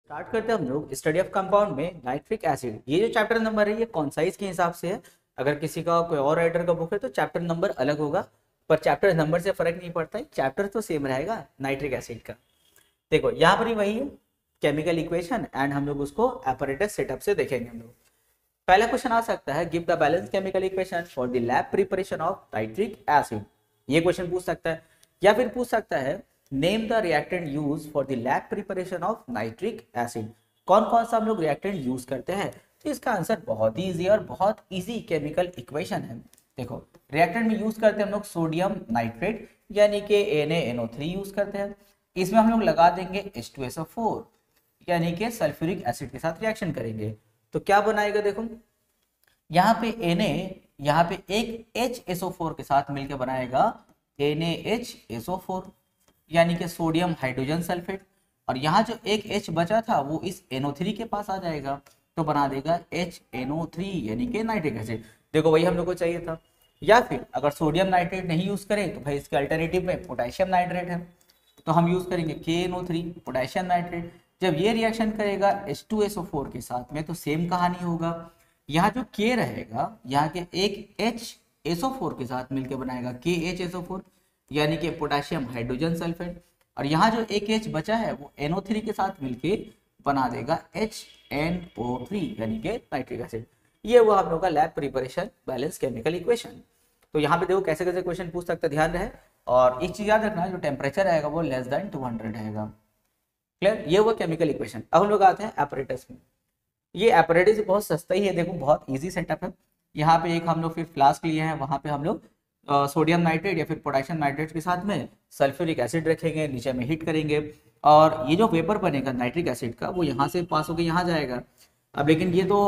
Start करते हैं हम लोग स्टडी ऑफ कंपाउंड में नाइट्रिक एसिड। ये जो चैप्टर नंबर है ये कॉन्साइज के हिसाब से है। अगर किसी का कोई और राइटर का बुक है तो चैप्टर नंबर अलग होगा, पर चैप्टर नंबर से फर्क नहीं पड़ता है, चैप्टर तो सेम रहेगा नाइट्रिक एसिड का। देखो यहाँ पर ही वही है केमिकल इक्वेशन एंड हम लोग उसको एपरेटस सेटअप से देखेंगे। हम लोग पहला क्वेश्चन आ सकता है, give the balance chemical equation for the lab preparation of nitric acid. ये क्वेश्चन पूछ सकता है, या फिर पूछ सकता है name the reactant use for the lab preparation of nitric acid. कौन कौन सा हम लोग रिएक्टेंट यूज करते हैं? तो इसका आंसर बहुत ही इजी और बहुत इजी केमिकल इक्वेशन है। देखो रिएक्टेंट में यूज करते हैं हम लोग सोडियम नाइट्रेट यानी कि NaNO3 यूज करते हैं। इसमें हम लोग लगा देंगे H2SO4 यानी कि सल्फ्यूरिक एसिड के साथ रिएक्शन करेंगे तो क्या बनाएगा? देखो यहाँ पे Na यहाँ पे एक HSO4 के साथ मिलकर बनाएगा NaHSO4 यानी कि सोडियम हाइड्रोजन सल्फेट, और यहाँ जो एक H बचा था वो इस NO3 के पास आ जाएगा तो बना देगा HNO3 यानी कि नाइट्रिक एसिड। देखो वही हम लोग को चाहिए था। या फिर अगर सोडियम नाइट्रेट नहीं यूज करें तो भाई इसके अल्टरनेटिव में पोटेशियम नाइट्रेट है तो हम यूज करेंगे KNO3 पोटेशियम नाइट्रेट। जब ये रिएक्शन करेगा H2SO4 के साथ में तो सेम कहानी होगा। यहाँ जो K रहेगा यहाँ के एक HSO4 के साथ मिलकर बनाएगा KHSO4 यानी कि पोटेशियम हाइड्रोजन सल्फेट, और यहाँ जो एक H बचा है वो NO3 के साथ मिलके बना देगा HNO3 यानी कि नाइट्रिक एसिड। ये वो हम लोग का lab preparation balance chemical equation. तो यहाँ पे देखो कैसे कैसे क्वेश्चन पूछ सकते हैं, ध्यान रहे। और एक चीज याद रखना, जो टेम्परेचर रहेगा वो लेस देन 200 रहेगा। क्लियर? ये वो केमिकल इक्वेशन। अब हम लोग आते हैं एपरेटस में। ये एपरेटस बहुत सस्ता ही है, देखो बहुत ईजी सेटअप है। यहाँ पे एक हम लोग फिर फ्लास्क लिए हैं, वहां पे हम लोग सोडियम नाइट्रेट या फिर पोटेशियम नाइट्रेट के साथ में सल्फ्यूरिक एसिड रखेंगे, नीचे में हीट करेंगे और ये जो वेपर बनेगा नाइट्रिक एसिड का वो यहाँ से पास होकर यहाँ जाएगा। अब लेकिन ये तो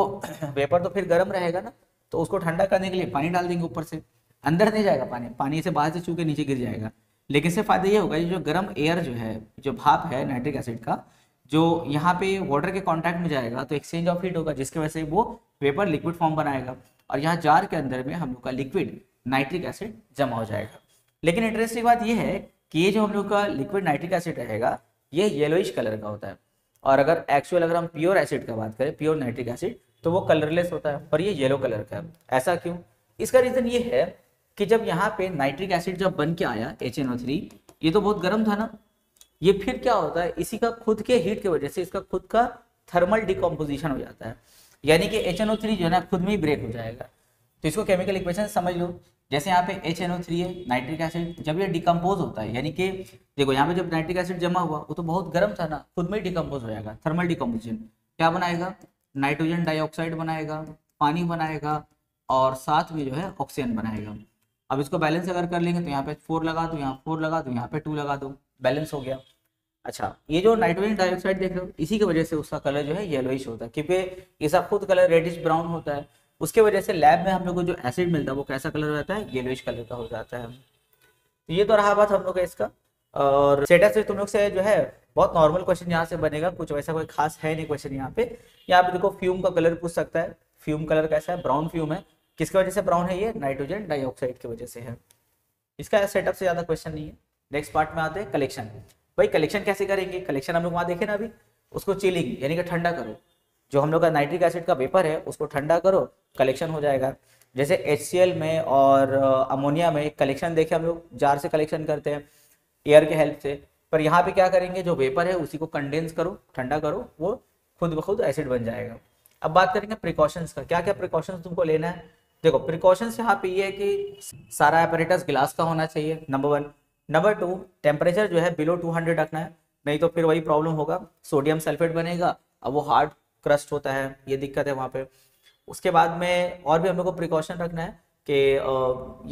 वेपर तो फिर गर्म रहेगा ना, तो उसको ठंडा करने के लिए पानी डाल देंगे ऊपर से, अंदर नहीं जाएगा पानी, पानी से बाहर से छू के नीचे गिर जाएगा। लेकिन इससे फायदा ये होगा, ये जो गर्म एयर जो है, जो भाप है नाइट्रिक एसिड का, जो यहाँ पे वाटर के कांटेक्ट में जाएगा तो एक्सचेंज ऑफ हीट होगा जिसकी वजह से वो वेपर लिक्विड फॉर्म बनाएगा और यहाँ जार के अंदर में हम लोग का लिक्विड नाइट्रिक एसिड जमा हो जाएगा। लेकिन इंटरेस्टिंग बात ये है कि ये जो हम लोग का लिक्विड नाइट्रिक एसिड रहेगा ये येलोइश कलर का होता है, और अगर हम प्योर एसिड का बात करें, प्योर नाइट्रिक एसिड, तो वो कलरलेस होता है पर ये येलो कलर का है। ऐसा क्यों? इसका रीजन ये है कि जब यहाँ पे नाइट्रिक एसिड जब बन के आया HNO3, ये तो बहुत गर्म था ना, ये फिर क्या होता है, इसी का खुद के हीट की वजह से इसका खुद का थर्मल डिकम्पोजिशन हो जाता है, यानी कि HNO3 जो है ना खुद में ही ब्रेक हो जाएगा। तो इसको केमिकल इक्वेशन समझ लो। जैसे यहाँ पे HNO3 है नाइट्रिक एसिड, जब ये डिकम्पोज होता है, यानी कि देखो यहाँ पे जब नाइट्रिक एसिड जमा हुआ वो तो बहुत गर्म था ना, खुद में ही डिकम्पोज हो जाएगा, थर्मल डिकम्पोजिशन। क्या बनाएगा? नाइट्रोजन डाइऑक्साइड बनाएगा, पानी बनाएगा और साथ में जो है ऑक्सीजन बनाएगा। अब इसको बैलेंस अगर कर लेंगे तो यहाँ पे 4 लगा दो, यहाँ 4 लगा दो, यहाँ पे 2 लगा दो, बैलेंस हो गया। अच्छा, ये जो नाइट्रोजन डाइऑक्साइड देख रहे हो इसी की वजह से उसका कलर जो है येलोइश होता है, क्योंकि इसका खुद कलर रेडिश ब्राउन होता है, उसके वजह से लैब में हम लोग को जो एसिड मिलता है वो कैसा कलर रहता है? येलोइश कलर का हो जाता है। तो ये तो रहा बात हम लोग का इसका। और सेटा से तुम लोग से जो है बहुत नॉर्मल क्वेश्चन यहाँ से बनेगा, कुछ वैसा कोई खास है नहीं क्वेश्चन यहाँ पे। यहाँ पे देखो फ्यूम का कलर पूछ सकता है, फ्यूम कलर कैसा है? ब्राउन फ्यूम है। किसकी वजह से ब्राउन है? ये नाइट्रोजन डाइऑक्साइड की वजह से है। इसका सेटअप से ज्यादा क्वेश्चन नहीं है। नेक्स्ट पार्ट में आते हैं कलेक्शन। भाई कलेक्शन कैसे करेंगे? कलेक्शन हम लोग वहां देखे ना अभी, उसको चिलिंग यानी कि ठंडा करो। जो हम लोग का नाइट्रिक एसिड का वेपर है उसको ठंडा करो, कलेक्शन हो जाएगा। जैसे HCl में और अमोनिया में कलेक्शन देखे हम लोग, जार से कलेक्शन करते हैं एयर के हेल्प से, पर यहाँ पे क्या करेंगे, जो वेपर है उसी को कंडेंस करो, ठंडा करो, वो खुद ब खुद एसिड बन जाएगा। अब बात करेंगे प्रिकॉशंस का, क्या क्या प्रिकॉशंस तुमको लेना है। देखो प्रिकॉशंस यहाँ पे ये है कि सारा एपरेटस ग्लास का होना चाहिए, नंबर 1। नंबर 2, टेम्परेचर जो है बिलो 200 रखना है, नहीं तो फिर वही प्रॉब्लम होगा, सोडियम सल्फेट बनेगा, अब वो हार्ड क्रस्ट होता है, ये दिक्कत है वहाँ पे। उसके बाद में और भी हम लोग को प्रिकॉशन रखना है कि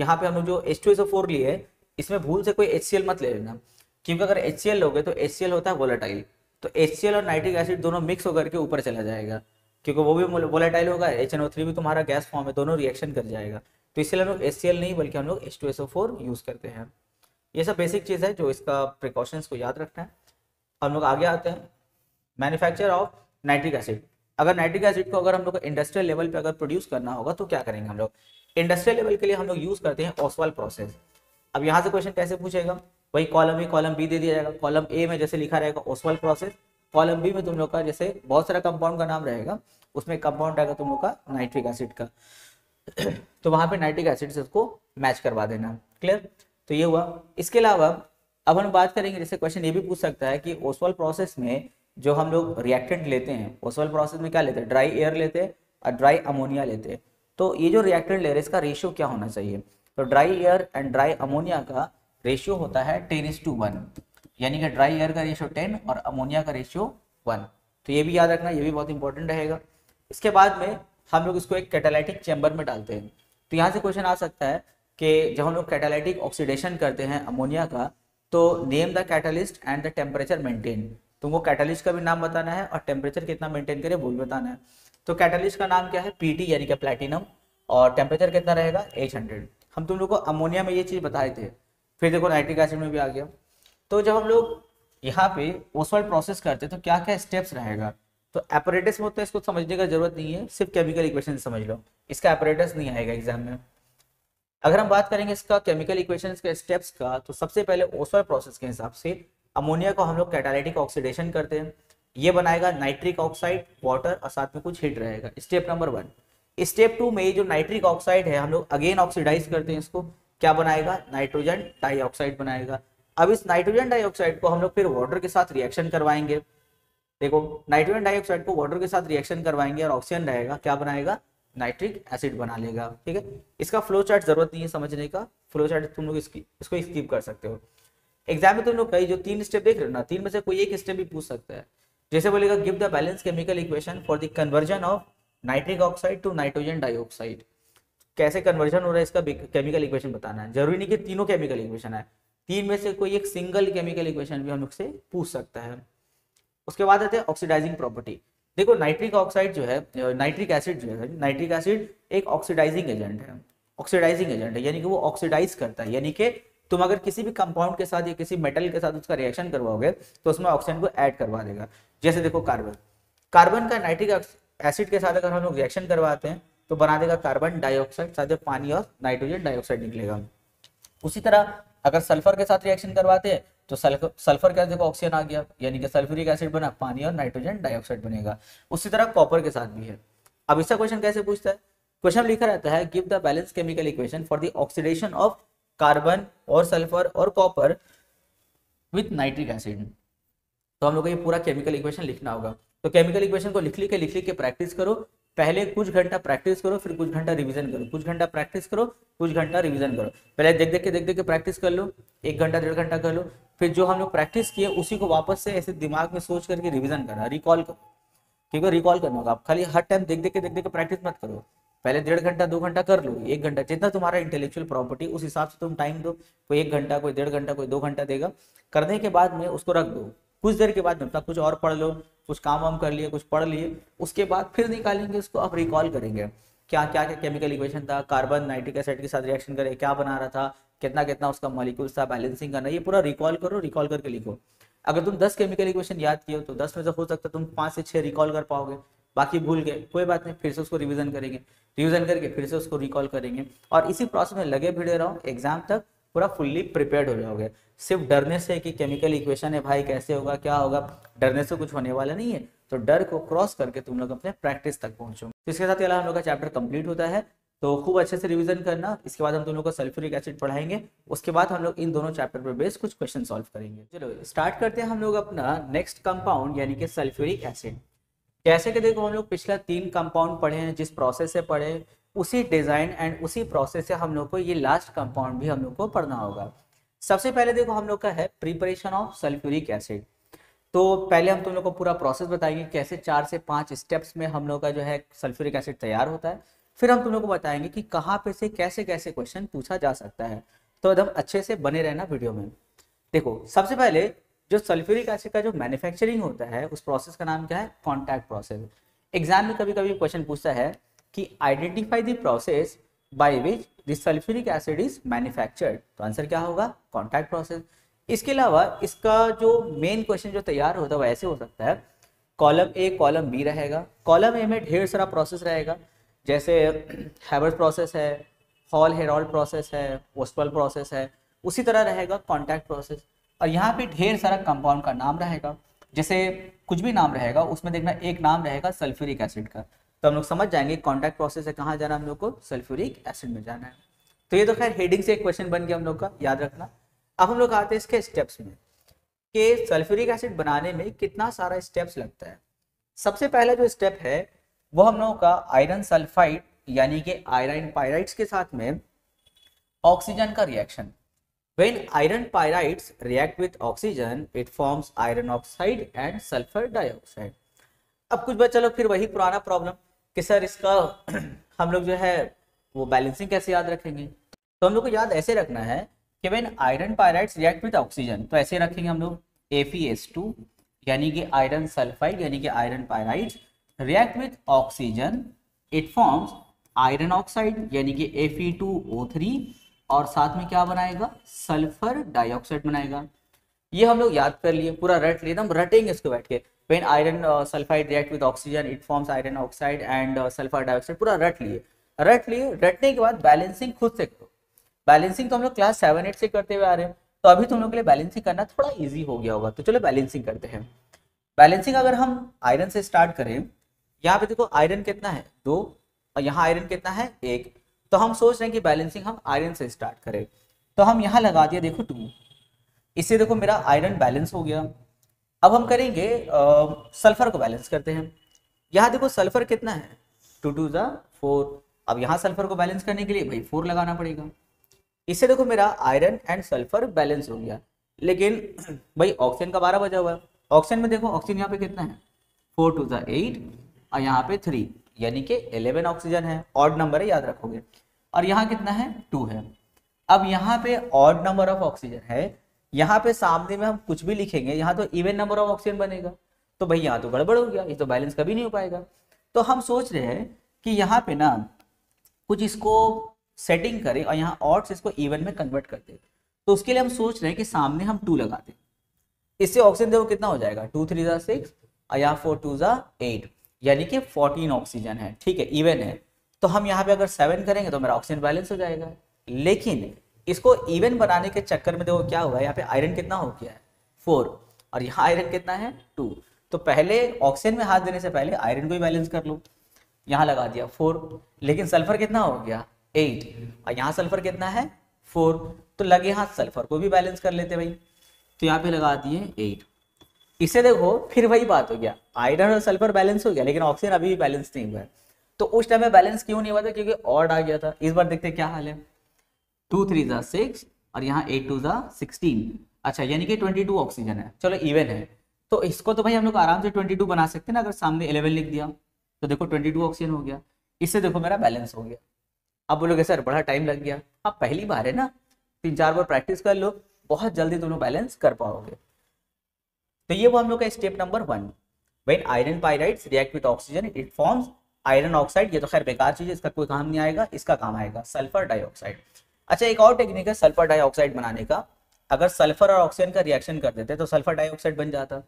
यहाँ पे हम लोग जो H2SO4 लिए है इसमें भूल से कोई HCl मत ले लेना, क्योंकि अगर HCl लोगे तो HCl होता है वोलेटाइल, तो HCl और नाइट्रिक एसिड दोनों मिक्स होकर के ऊपर चला जाएगा, क्योंकि वो भी वोलेटाइल होगा, HNO3 भी तुम्हारा गैस फॉर्म है, दोनों रिएक्शन कर जाएगा। तो इसलिए हम लोग HCl नहीं बल्कि हम लोग H2SO4 यूज करते हैं। ये सब बेसिक चीज़ है जो इसका प्रिकॉशंस को याद रखना है। हम लोग आगे आते हैं मैन्युफैक्चर ऑफ नाइट्रिक एसिड। अगर नाइट्रिक एसिड को अगर हम लोग इंडस्ट्रियल लेवल पे अगर प्रोड्यूस करना होगा तो क्या करेंगे हम लोग? इंडस्ट्रियल लेवल के लिए हम लोग यूज करते हैं ओसवाल प्रोसेस। अब यहाँ से क्वेश्चन कैसे पूछेगा? वही कॉलम ए कॉलम बी दे दिया जाएगा, कॉलम ए में जैसे लिखा रहेगा ओसवाल प्रोसेस, कॉलम बी में तुम लोग का जैसे बहुत सारा कंपाउंड का नाम रहेगा, उसमें कंपाउंड रहेगा तुम लोग का नाइट्रिक एसिड का तो वहां पे नाइट्रिक एसिड से उसको मैच करवा देना। क्लियर? तो ये हुआ। इसके अलावा अब हम बात करेंगे, जैसे क्वेश्चन ये भी पूछ सकता है कि ओसवाल प्रोसेस में जो हम लोग रिएक्टेंट लेते हैं, ओसवाल प्रोसेस में क्या लेते हैं, ड्राई एयर लेते हैं और ड्राई अमोनिया लेते हैं। तो ये जो रिएक्टेंट ले रहे हैं इसका रेशियो क्या होना चाहिए? तो dry air and dry ammonia का रेशियो होता है 10:1, यानी कि ड्राई एयर का रेशियो 10 और अमोनिया का रेशियो 1। तो ये भी याद रखना, ये भी बहुत इंपॉर्टेंट रहेगा। इसके बाद में हम लोग इसको एक कैटालाइटिक चैम्बर में डालते हैं। तो यहाँ से क्वेश्चन आ सकता है कि जब हम लोग कैटालाइटिक ऑक्सीडेशन करते हैं अमोनिया का, तो name the catalyst and the temperature maintain. तुमको कैटालिस्ट का भी नाम बताना है और टेम्परेचर कितना मेंटेन करे वो भी बताना है। तो कैटालिस्ट का नाम क्या है? पीटी यानी कि प्लैटिनम, और टेम्परेचर कितना रहेगा? 800। हम तुम लोग को अमोनिया में ये चीज़ बताए थे, फिर देखो नाइट्रिक एसिड में भी आ गया। तो जब हम लोग यहाँ पे ओसवाल्ट प्रोसेस करते हैं तो क्या क्या स्टेप्स रहेगा? तो एपरेटस में होता है, इसको समझने का जरूरत नहीं है, सिर्फ केमिकल इक्वेशन समझ लो, इसका एपरेटस नहीं आएगा एग्जाम में। अगर हम बात करेंगे इसका केमिकल इक्वेशंस के स्टेप्स का, तो सबसे पहले ओसवाल्ट प्रोसेस के हिसाब से अमोनिया को हम लोग कैटालिटिक ऑक्सीडेशन करते हैं, ये बनाएगा नाइट्रिक ऑक्साइड, वाटर और साथ में कुछ हीट रहेगा, स्टेप नंबर 1। स्टेप 2 में ये जो नाइट्रिक ऑक्साइड है हम लोग अगेन ऑक्सीडाइज करते हैं, इसको क्या बनाएगा? नाइट्रोजन डाइऑक्साइड बनाएगा। अब इस नाइट्रोजन डाइऑक्साइड को हम लोग फिर वाटर के साथ रिएक्शन करवाएंगे। देखो नाइट्रोजन डाइऑक्साइड को वाटर के साथ रिएक्शन करवाएंगे और ऑक्सीजन रहेगा, क्या बनाएगा? नाइट्रिक एसिड बना लेगा। ठीक है, इसका फ्लो चार्ट जरूरत नहीं है समझने का, फ्लो चार्ट तुम लोग इसको स्किप कर सकते हो। एग्जाम में तुम लोग कई जो 3 स्टेप देख रहे हो ना, 3 में से कोई एक स्टेप भी पूछ सकता है। जैसे बोलेगा give the balance chemical equation for the conversion of nitric oxide to nitrogen dioxide. कैसे कन्वर्जन हो रहा है इसका केमिकल इक्वेशन बताना है। जरूरी नहीं कि तीनों केमिकल इक्वेशन है, 3 में से कोई एक सिंगल केमिकल इक्वेशन भी हम लोग से पूछ सकता है। उसके बाद आते हैं ऑक्सीडाइजिंग प्रॉपर्टी। देखो नाइट्रिक ऑक्साइड जो है, नाइट्रिक एसिड जो है, नाइट्रिक एसिड एक ऑक्सीडाइजिंग एजेंट है। ऑक्सीडाइजिंग एजेंट है यानी कि वो ऑक्सीडाइज करता है, यानी कि तुम अगर किसी भी कंपाउंड के साथ या किसी मेटल के साथ उसका रिएक्शन करवाओगे तो उसमें ऑक्सीजन को ऐड करवा देगा। जैसे देखो कार्बन का नाइट्रिक एसिड के साथ अगर हम लोग रिएक्शन करवाते हैं तो बना देगा कार्बन डाइऑक्साइड, साथ में पानी और नाइट्रोजन डाइऑक्साइड निकलेगा। उसी तरह अगर सल्फर के साथ रिएक्शन करवाते हैं तो सल्फर का देखो ऑक्सीजन आ गया, यानी कि सल्फ्यूरिक एसिड बना, पानी और नाइट्रोजन डाइऑक्साइड बनेगा। उसी तरह कॉपर के साथ भी है। अब इसका क्वेश्चन कैसे पूछता है? क्वेश्चन लिखा रहता है give the balance chemical equation for the oxidation of carbon और सल्फर और कॉपर विथ नाइट्रिक एसिड। तो हम लोग को ये पूरा केमिकल इक्वेशन लिखना होगा। तो केमिकल इक्वेशन को लिख लिख के प्रैक्टिस करो। पहले कुछ घंटा प्रैक्टिस करो, फिर कुछ घंटा रिवीजन करो, कुछ घंटा प्रैक्टिस करो, कुछ घंटा रिवीजन करो। पहले देख के प्रैक्टिस कर लो, 1 घंटा 1.5 घंटा कर लो, फिर जो हम लोग प्रैक्टिस किए उसी को वापस से ऐसे दिमाग में सोच करके रिवीजन करना, रिकॉल करो। ठीक है, रिकॉल करना होगा। आप खाली हर टाइम देख के प्रैक्टिस मत करो। पहले 1.5 घंटा 2 घंटा कर लो, 1 घंटा, जितना तुम्हारा इंटेलेक्चुअल प्रॉपर्टी उस हिसाब से तुम टाइम दो। कोई 1 घंटा, कोई 1.5 घंटा, कोई 2 घंटा देगा। करने के बाद में उसको रख दो। कुछ देर के बाद में अपना कुछ और पढ़ लो, कुछ काम वाम कर लिए, कुछ पढ़ लिए, उसके बाद फिर निकालेंगे उसको, अब रिकॉल करेंगे क्या क्या क्या केमिकल इक्वेशन था, कार्बन नाइट्रिक एसिड के साथ रिएक्शन करे क्या बना रहा था, कितना कितना उसका मॉलिक्यूल्स था, बैलेंसिंग करना, ये पूरा रिकॉल करो, रिकॉल करके लिखो। अगर तुम 10 केमिकल इक्वेशन याद किए हो तो 10 में से हो सकता है तुम 5 से 6 रिकॉल कर पाओगे, बाकी भूल गए, कोई बात नहीं, फिर से उसको रिवीजन करेंगे, रिवीजन करके फिर से उसको रिकॉल करेंगे और इसी प्रोसेस में लगे भिड़े रहो। एग्जाम तक पूरा फुल्ली प्रिपेयर्ड हो जाओगे। सिर्फ डरने से कि केमिकल इक्वेशन है भाई कैसे होगा क्या होगा, डरने से कुछ होने वाला नहीं है। तो डर को क्रॉस करके तुम लोग अपने प्रैक्टिस तक पहुंचो। तो इसके साथ हम लोग का चैप्टर कंप्लीट होता है। तो खूब अच्छे से रिवीजन करना। इसके बाद हम तुम लोग को सल्फ्यूरिक एसिड पढ़ाएंगे, उसके बाद हम लोग इन दोनों चैप्टर पर बेस कुछ क्वेश्चन सॉल्व करेंगे। चलो स्टार्ट करते हैं हम लोग अपना नेक्स्ट कंपाउंड यानी कि सल्फ्यूरिक एसिड। जैसे कि देखो हम लोग पिछला 3 कंपाउंड पढ़े हैं, जिस प्रोसेस से पढ़े उसी डिजाइन एंड उसी प्रोसेस से हम लोग को ये लास्ट कंपाउंड भी हम लोग को पढ़ना होगा। सबसे पहले देखो हम लोग का है प्रिपरेशन ऑफ सल्फ्यूरिक एसिड। तो पहले हम तुम लोग को पूरा प्रोसेस बताएंगे कैसे 4 से 5 स्टेप्स में हम लोग का जो है सल्फ्यूरिक एसिड तैयार होता है। फिर हम तुम लोग को बताएंगे कि कहाँ पे से कैसे कैसे क्वेश्चन पूछा जा सकता है। तो एकदम अच्छे से बने रहना वीडियो में। देखो सबसे पहले जो सल्फ्यूरिक एसिड का जो मैन्युफैक्चरिंग होता है उस प्रोसेस का नाम क्या है? Contact process. एग्जाम में कभी कभी क्वेश्चन पूछता है कि identify the process by which the sulphuric acid is manufactured. तो आंसर क्या होगा? Contact process. इसके अलावा इसका जो मेन क्वेश्चन जो तैयार होता है वो ऐसे हो सकता है, कॉलम ए कॉलम बी रहेगा। कॉलम ए में ढेर सारा प्रोसेस रहेगा, जैसे हैवर्स प्रोसेस है, हॉल हेरोल्ड प्रोसेस है, ओस्टवाल प्रोसेस है। उसी तरह रहेगा कॉन्टैक्ट प्रोसेस और यहाँ पे ढेर सारा कंपाउंड का नाम रहेगा। जैसे कुछ भी नाम रहेगा उसमें देखना एक नाम रहेगा सल्फ्यूरिक एसिड का, तो हम लोग समझ जाएंगे कॉन्टैक्ट प्रोसेस से कहाँ जाना हम लोग को, सल्फ्यूरिक एसिड में जाना है। तो ये तो खैर हेडिंग से एक क्वेश्चन बन गया हम लोग का, याद रखना। अब हम लोग आते हैं इसके स्टेप्स में कि सल्फ्यूरिक एसिड बनाने में कितना सारा स्टेप्स लगता है। सबसे पहला जो स्टेप है वो हम लोगों का आयरन सल्फाइड यानी कि आयरन पायराइड्स के साथ में ऑक्सीजन का reaction. When iron pyrites react with oxygen, it forms iron oxide and sulfur dioxide. अब कुछ बच्चा लोग फिर वही पुराना प्रॉब्लम कि सर इसका हम लोग जो है वो बैलेंसिंग कैसे याद रखेंगे। तो हम लोग को याद ऐसे रखना है कि when iron pyrites react with oxygen, तो ऐसे रखेंगे हम लोग ApS2 यानी कि आयरन सल्फाइड यानी कि iron pyrites react with oxygen, it forms iron oxide यानी कि Fe2O3 और साथ में क्या बनाएगा, सल्फर डाइऑक्साइड बनाएगा। ये हम लोग याद कर लिए, पूरा रट लिए, एकदम रटेंगे इसको बैठ के। When iron sulphide react with oxygen it forms iron oxide and sulphur dioxide, पूरा रट लिए। रटने के बाद बैलेंसिंग खुद से करो। बैलेंसिंग तो हम लोग क्लास 7-8 से करते हुए आ रहे हैं, तो अभी तुम लोग के लिए बैलेंसिंग करना थोड़ा ईजी हो गया होगा। तो चलो बैलेंसिंग करते हैं। बैलेंसिंग अगर हम आयरन से स्टार्ट करें, यहाँ पे देखो आयरन कितना है 2 और यहाँ आयरन कितना है 1, तो हम सोच रहे हैं कि बैलेंसिंग हम आयरन से स्टार्ट करें। तो हम यहाँ लगा दिया देखो 2, इससे देखो मेरा आयरन बैलेंस हो गया। अब हम करेंगे सल्फर को बैलेंस करते हैं। यहाँ देखो सल्फर कितना है 2 2 4। अब यहाँ सल्फर को बैलेंस करने के लिए भाई 4 लगाना पड़ेगा। इससे देखो मेरा आयरन एंड सल्फर बैलेंस हो गया। लेकिन भाई ऑक्सीजन का 12 बजा हुआ है। ऑक्सीजन में देखो ऑक्सीजन यहाँ पे कितना है 4 2 8 और यहाँ पे 3 यानी कि 11 ऑक्सीजन है। ऑड नंबर है, याद रखोगे। और यहाँ कितना है 2 है। अब यहाँ पे ऑड नंबर ऑफ ऑक्सीजन है, यहाँ पे सामने में हम कुछ भी लिखेंगे, यहाँ तो इवन नंबर ऑफ ऑक्सीजन बनेगा, तो भाई यहाँ तो गड़बड़ हो गया, ये तो बैलेंस कभी नहीं हो पाएगा। तो हम सोच रहे हैं कि यहाँ पे ना कुछ इसको सेटिंग करें और यहाँ ऑड से इसको इवन में कन्वर्ट कर दे। तो उसके लिए हम सोच रहे हैं कि सामने हम 2 लगा दें। इससे ऑक्सीजन देखो कितना हो जाएगा 2 3 6 और यहाँ 4 2 8 यानी कि 14 ऑक्सीजन है। ठीक है, इवन है। तो हम यहाँ पे अगर 7 करेंगे तो मेरा ऑक्सीजन बैलेंस हो जाएगा। लेकिन इसको इवन बनाने के चक्कर में देखो क्या हुआ, यहाँ पे आयरन कितना हो गया है 4 और यहाँ आयरन कितना है 2। तो पहले ऑक्सीजन में हाथ देने से पहले आयरन को ही बैलेंस कर लो। यहाँ लगा दिया 4, लेकिन सल्फर कितना हो गया 8 और यहाँ सल्फर कितना है 4, तो लगे हाथ सल्फर को भी बैलेंस कर लेते भाई। तो यहाँ पे लगा दिए 8। इससे देखो फिर वही बात हो गया, आयरन और सल्फर बैलेंस हो गया लेकिन ऑक्सीजन अभी भी बैलेंस नहीं हुआ है। तो उस टाइम में बैलेंस क्यों नहीं हुआ था, क्योंकि ऑड आ गया था। इस बार देखते क्या हाल है, 2 3 6 और यहाँ 8 2 16। अच्छा, यानी कि 22 ऑक्सीजन है। चलो इवन है, तो इसको तो भाई हम लोग आराम से 22 बना सकते हैं ना, अगर सामने 11 लिख दिया तो देखो 22 ऑक्सीजन हो गया। इससे देखो मेरा बैलेंस हो गया। अब बोलोगे सर बड़ा टाइम लग गया। हाँ, पहली बार है ना, 3-4 बार प्रैक्टिस कर लो, बहुत जल्दी तुम लोग बैलेंस कर पाओगे। तो ये वो हम लोग का step number 1। When iron pyrites react with oxygen it forms iron oxide. ये तो खैर बेकार चीज है, इसका कोई काम नहीं आएगा, इसका काम आएगा सल्फर डाइऑक्साइड। अच्छा, एक और टेक्निक है सल्फर डाइऑक्साइड बनाने का। अगर सल्फर और ऑक्सीजन का रिएक्शन कर देते तो सल्फर डाइऑक्साइड बन जाता।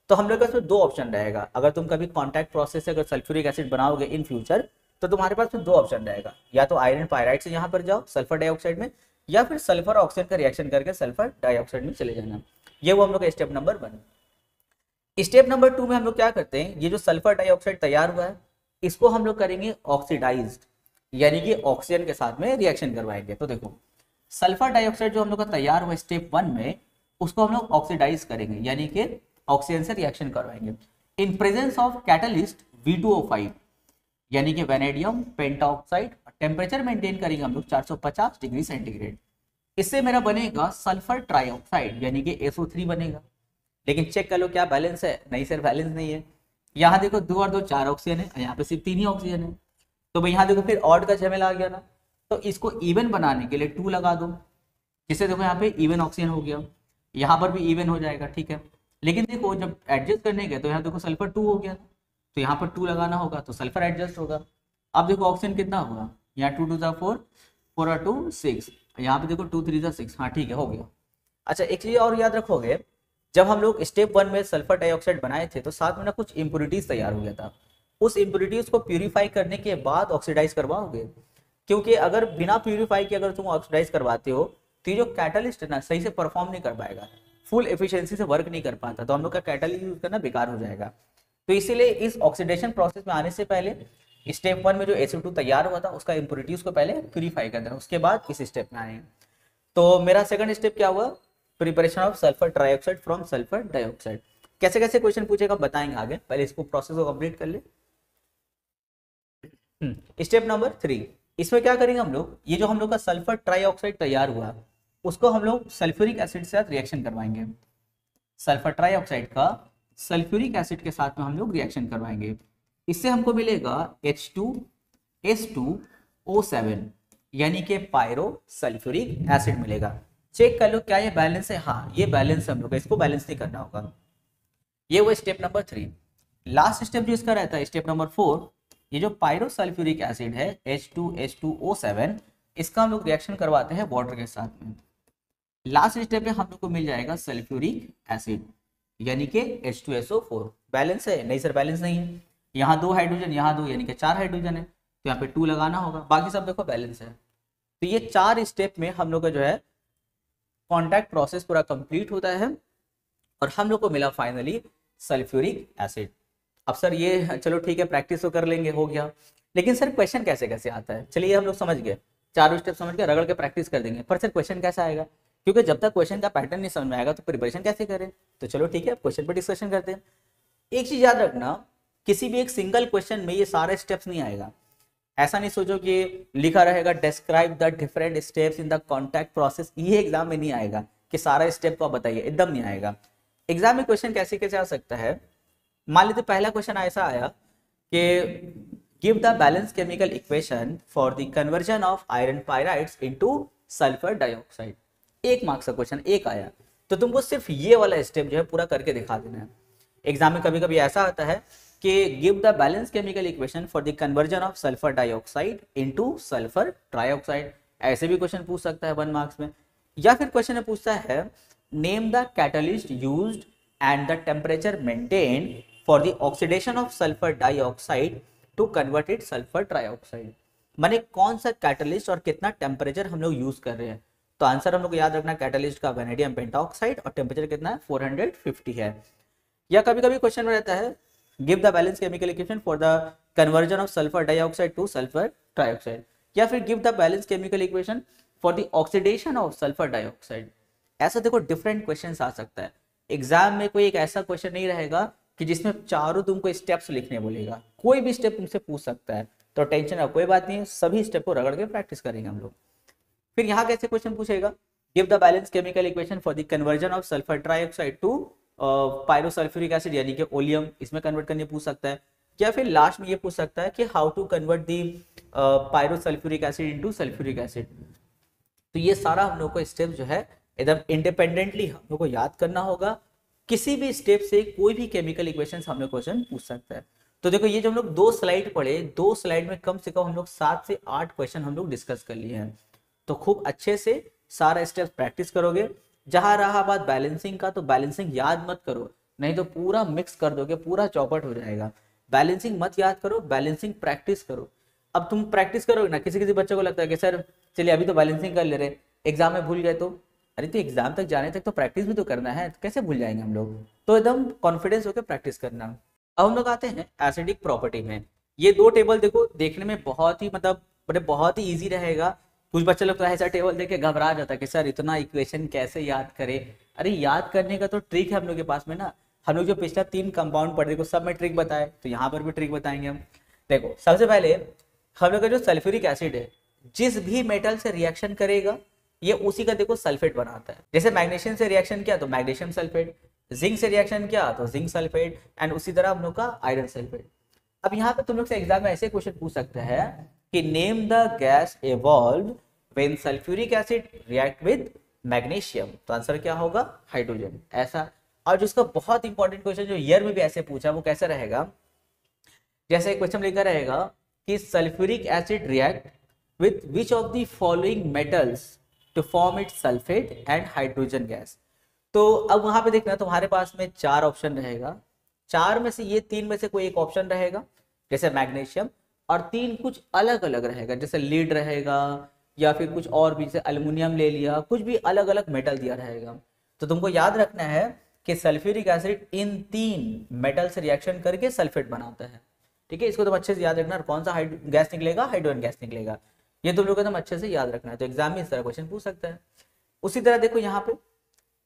तो हम लोग का इसमें 2 ऑप्शन रहेगा। अगर तुम कभी कॉन्टैक्ट प्रोसेस से अगर सल्फ्यूरिक एसिड बनाओगे इन फ्यूचर, तो तुम्हारे पास 2 ऑप्शन रहेगा, या तो आयरन पायराइड से यहाँ पर जाओ सल्फर डाइऑक्साइड में, या फिर सल्फर ऑक्सीजन का रिएक्शन करके सल्फर डाइऑक्साइड में चले जाना। ये वो हम लोग का स्टेप नंबर 1। स्टेप नंबर 2 में हम लोग क्या करते हैं, ये जो सल्फर डाइऑक्साइड तैयार हुआ है इसको हम लोग करेंगे ऑक्सीडाइज्ड, यानी कि ऑक्सीजन के साथ में रिएक्शन करवाएंगे। तो देखो सल्फर डाइऑक्साइड जो हम लोग का तैयार हुआ स्टेप 1 में, उसको हम लोग ऑक्सीडाइज करेंगे, यानी कि ऑक्सीजन से रिएक्शन करवाएंगे in presence of catalyst V2O5 यानी कि वेनेडियम पेंटाऑक्साइड। टेम्परेचर मेंटेन करेंगे हम लोग 450 डिग्री सेंटीग्रेड। इससे मेरा बनेगा सल्फर ट्राइऑक्साइड यानी कि SO3 बनेगा। लेकिन चेक कर लो क्या बैलेंस है, नहीं सर बैलेंस नहीं है। यहाँ देखो 2 और 2 4 ऑक्सीजन है, यहाँ पे सिर्फ 3 ही ऑक्सीजन है। तो भाई यहाँ देखो फिर ऑड का झमेला आ गया ना, तो इसको इवन बनाने के लिए 2 लगा दो, जिससे देखो यहाँ पे इवन ऑक्सीजन हो गया, यहाँ पर भी इवन हो जाएगा। ठीक है, लेकिन देखो जब एडजस्ट करने गए तो यहाँ देखो सल्फर 2 हो गया, तो यहाँ पर 2 लगाना होगा तो सल्फर एडजस्ट होगा। अब देखो ऑक्सीजन कितना होगा, यहाँ 2 2 4 4 और 2 6, यहाँ पे देखो 2 3 6। हाँ ठीक है, हो गया। अच्छा, एक चीज और याद रखोगे, जब हम लोग स्टेप 1 में सल्फर डाइऑक्साइड बनाए थे तो साथ में ना कुछ इंप्योरिटीज तैयार हो गया था। उस इंप्योरिटीज को प्यूरिफाई करने के बाद ऑक्सीडाइज करवाओगे, क्योंकि अगर बिना प्यूरिफाई के अगर तुम ऑक्सीडाइज करवाते हो तो ये जो कैटलिस्ट है ना सही से परफॉर्म नहीं कर पाएगा। फुल एफिशिएंसी से वर्क नहीं कर पाता, तो हम लोग का कैटालिस्ट यूज करना बेकार हो जाएगा। तो इसीलिए इस ऑक्सीडेशन प्रोसेस में आने से पहले स्टेप 1 में जो SO2 तैयार हुआ था उसका इम्प्योरिटीज को पहले प्यूरिफाई करना है, उसके बाद इस स्टेप में आएंगे। तो मेरा सेकंड स्टेप क्या हुआ, preparation of sulphur trioxide from sulphur dioxide. कैसे कैसे क्वेश्चन पूछेगा बताएंगे आगे, पहले इसको प्रोसेस को कंप्लीट कर ले। स्टेप नंबर 3, इसमें क्या करेंगे हम लोग, ये जो हम लोग का सल्फर ट्राइऑक्साइड तैयार हुआ उसको हम लोग सल्फ्यूरिक एसिड के साथ रिएक्शन करवाएंगे। सल्फर ट्राइऑक्साइड का सल्फ्यूरिक एसिड के साथ में हम लोग रिएक्शन करवाएंगे। इससे हमको मिलेगा H2S2O7 यानी कि पायरो सल्फ्यूरिक एसिड मिलेगा। चेक कर लो क्या ये बैलेंस है, हाँ ये बैलेंस है, हम लोग इसको बैलेंस नहीं करना होगा। ये वो स्टेप नंबर 3। लास्ट स्टेप जो इसका रहता है स्टेप नंबर 4, ये जो पायरो सल्फ्यूरिक एसिड है H2S2O7, इसका हम लोग रिएक्शन करवाते हैं वाटर के साथ में। लास्ट स्टेप में हम लोग को मिल जाएगा सल्फ्यूरिक एसिड यानी कि H2SO4। बैलेंस है? नहीं सर बैलेंस नहीं है, यहाँ 2 हाइड्रोजन यहाँ 2 यानी कि 4 हाइड्रोजन है, तो यहाँ पे 2 लगाना होगा, बाकी सब देखो बैलेंस है। तो ये 4 स्टेप में हम लोग का जो है कॉन्टैक्ट प्रोसेस पूरा कंप्लीट होता है और हम लोग को मिला फाइनली सल्फ्यूरिक एसिड। अब सर ये चलो ठीक है प्रैक्टिस तो कर लेंगे, हो गया, लेकिन सर क्वेश्चन कैसे कैसे आता है, चलिए हम लोग समझ गए, चारों स्टेप समझ के रगड़ के प्रैक्टिस कर देंगे, पर सर क्वेश्चन कैसा आएगा, क्योंकि जब तक क्वेश्चन का पैटर्न नहीं समझ में आएगा तो प्रिपरेशन कैसे करें। तो चलो ठीक है क्वेश्चन पर डिस्कशन करते हैं। एक चीज याद रखना, किसी भी एक सिंगल क्वेश्चन में ये सारे स्टेप्स नहीं आएगा। ऐसा नहीं सोचो कि लिखा रहेगा describe the different steps in the contact process, ये एग्जाम में नहीं आएगा कि सारा स्टेप को आप बताइए, एकदम नहीं आएगा। एग्जाम में क्वेश्चन कैसे कैसे आ सकता है, मान लीजिए पहला क्वेश्चन ऐसा आया कि give the balance chemical equation for the conversion of iron pyrites into sulphur dioxide. 1 marks का क्वेश्चन एक आया, तो तुमको सिर्फ ये वाला स्टेप जो है पूरा करके दिखा देना है। एग्जाम में कभी कभी ऐसा आता है कि give the balance chemical equation for the conversion of sulphur dioxide into sulphur trioxide, ऐसे भी क्वेश्चन पूछ सकता है 1 मार्क्स में। या फिर क्वेश्चन में पूछता है name the catalyst used and the temperature maintained for the oxidation of sulphur dioxide to convert it sulphur trioxide, माने कौन सा कैटलिस्ट और कितना टेम्परेचर हम लोग यूज कर रहे हैं। तो आंसर हम लोग को याद रखना, कैटलिस्ट का वेनेडियम पेंटाऑक्साइड और टेम्परेचर कितना है 450 है। या कभी कभी क्वेश्चन में रहता है give the balance chemical equation for the conversion of sulphur dioxide two sulphur trioxide, या फिर give the balance chemical equation for the oxidation of sulphur dioxide. ऐसा देखो डिफरेंट क्वेश्चन आ सकता है। एग्जाम में कोई एक ऐसा क्वेश्चन नहीं रहेगा कि जिसमें चारों तुमको स्टेप्स लिखने बोलेगा, कोई भी स्टेप तुमसे पूछ सकता है, तो टेंशन का कोई बात नहीं है, सभी स्टेप को रगड़ के प्रैक्टिस करेंगे हम लोग। फिर यहाँ कैसे क्वेश्चन पूछेगा, give the balance chemical equation for the conversion of sulphur trioxide to pyrosulphuric acid यानी कि ओलियम, इसमें कन्वर्ट करने पूछ सकता है। या फिर लास्ट में ये पूछ सकता है कि how to convert the pyrosulphuric acid into sulphuric acid. तो ये सारा हम लोग को स्टेप जो है एकदम इंडिपेंडेंटली हम लोग को याद करना होगा। किसी भी स्टेप से कोई भी केमिकल इक्वेशन हम लोग क्वेश्चन पूछ सकता है। तो देखो ये जो हम लोग 2 स्लाइड पढ़े, 2 स्लाइड में कम से कम हम लोग 7 से 8 क्वेश्चन हम लोग डिस्कस कर लिए हैं। तो खूब अच्छे से सारा स्टेप प्रैक्टिस करोगे। जहां रहा बात बैलेंसिंग का, तो बैलेंसिंग याद मत करो, नहीं तो पूरा मिक्स कर दोगे, पूरा चौपट हो जाएगा। बैलेंसिंग मत याद करो, बैलेंसिंग प्रैक्टिस करो। अब तुम प्रैक्टिस करोगे ना, किसी किसी बच्चे को लगता है कि सर चलिए अभी तो बैलेंसिंग कर ले रहे, एग्जाम में भूल गए तो, अरे तो एग्जाम तक जाने तक तो प्रैक्टिस भी तो करना है, तो कैसे भूल जाएंगे हम लोग। तो एकदम कॉन्फिडेंस होकर प्रैक्टिस करना। अब हम लोग आते हैं एसिडिक प्रॉपर्टी में। ये 2 टेबल देखो देखने में बहुत ही बहुत ही ईजी रहेगा। कुछ बच्चे लोग तो ऐसा टेबल देख के घबरा जाता है कि सर इतना इक्वेशन कैसे याद करें। अरे याद करने का तो ट्रिक है हम लोग के पास में ना। हम लोग जो पिछला 3 कंपाउंड पढ़े देखो सब में ट्रिक बताए, तो यहाँ पर भी ट्रिक बताएंगे हम। देखो सबसे पहले हम लोग का जो सल्फ्यूरिक एसिड है, जिस भी मेटल से रिएक्शन करेगा ये उसी का देखो सल्फेट बनाता है। जैसे मैग्नीशियम से रिएक्शन किया तो मैग्नीशियम सल्फेट, जिंक से रिएक्शन किया तो जिंक सल्फेट, एंड उसी तरह हम लोग का आयरन सल्फेट। अब यहाँ पे तुम लोग से एग्जाम में ऐसे क्वेश्चन पूछ सकते हैं कि name the gas evolve when sulphuric acid react with magnesium, तो आंसर क्या होगा हाइड्रोजन। ऐसा। और जिसका बहुत इंपॉर्टेंट क्वेश्चन जो ईयर में भी ऐसे पूछा वो कैसे रहेगा, जैसे क्वेश्चन लिखा रहेगा कि sulphuric acid react with which of the following metals to form it sulphate and hydrogen gas. तो अब वहां पे देखना तुम्हारे पास में 4 ऑप्शन रहेगा, 4 में से ये 3 में से कोई एक ऑप्शन रहेगा जैसे मैग्नीशियम, और 3 कुछ अलग अलग रहेगा जैसे लीड रहेगा, या फिर कुछ और भी जैसे एल्युमिनियम ले लिया, कुछ भी अलग अलग मेटल दिया रहेगा। तो तुमको याद रखना है कि सल्फ्यूरिक एसिड इन 3 मेटल से रिएक्शन करके सल्फेट बनाता है। ठीक है, इसको तुम अच्छे से याद रखना। कौन सा गैस निकलेगा? हाइड्रोजन गैस निकलेगा। ये तुम लोग एकदम अच्छे से याद रखना है, तो एग्जाम में इस तरह क्वेश्चन पूछ सकता है। उसी तरह देखो यहाँ पे,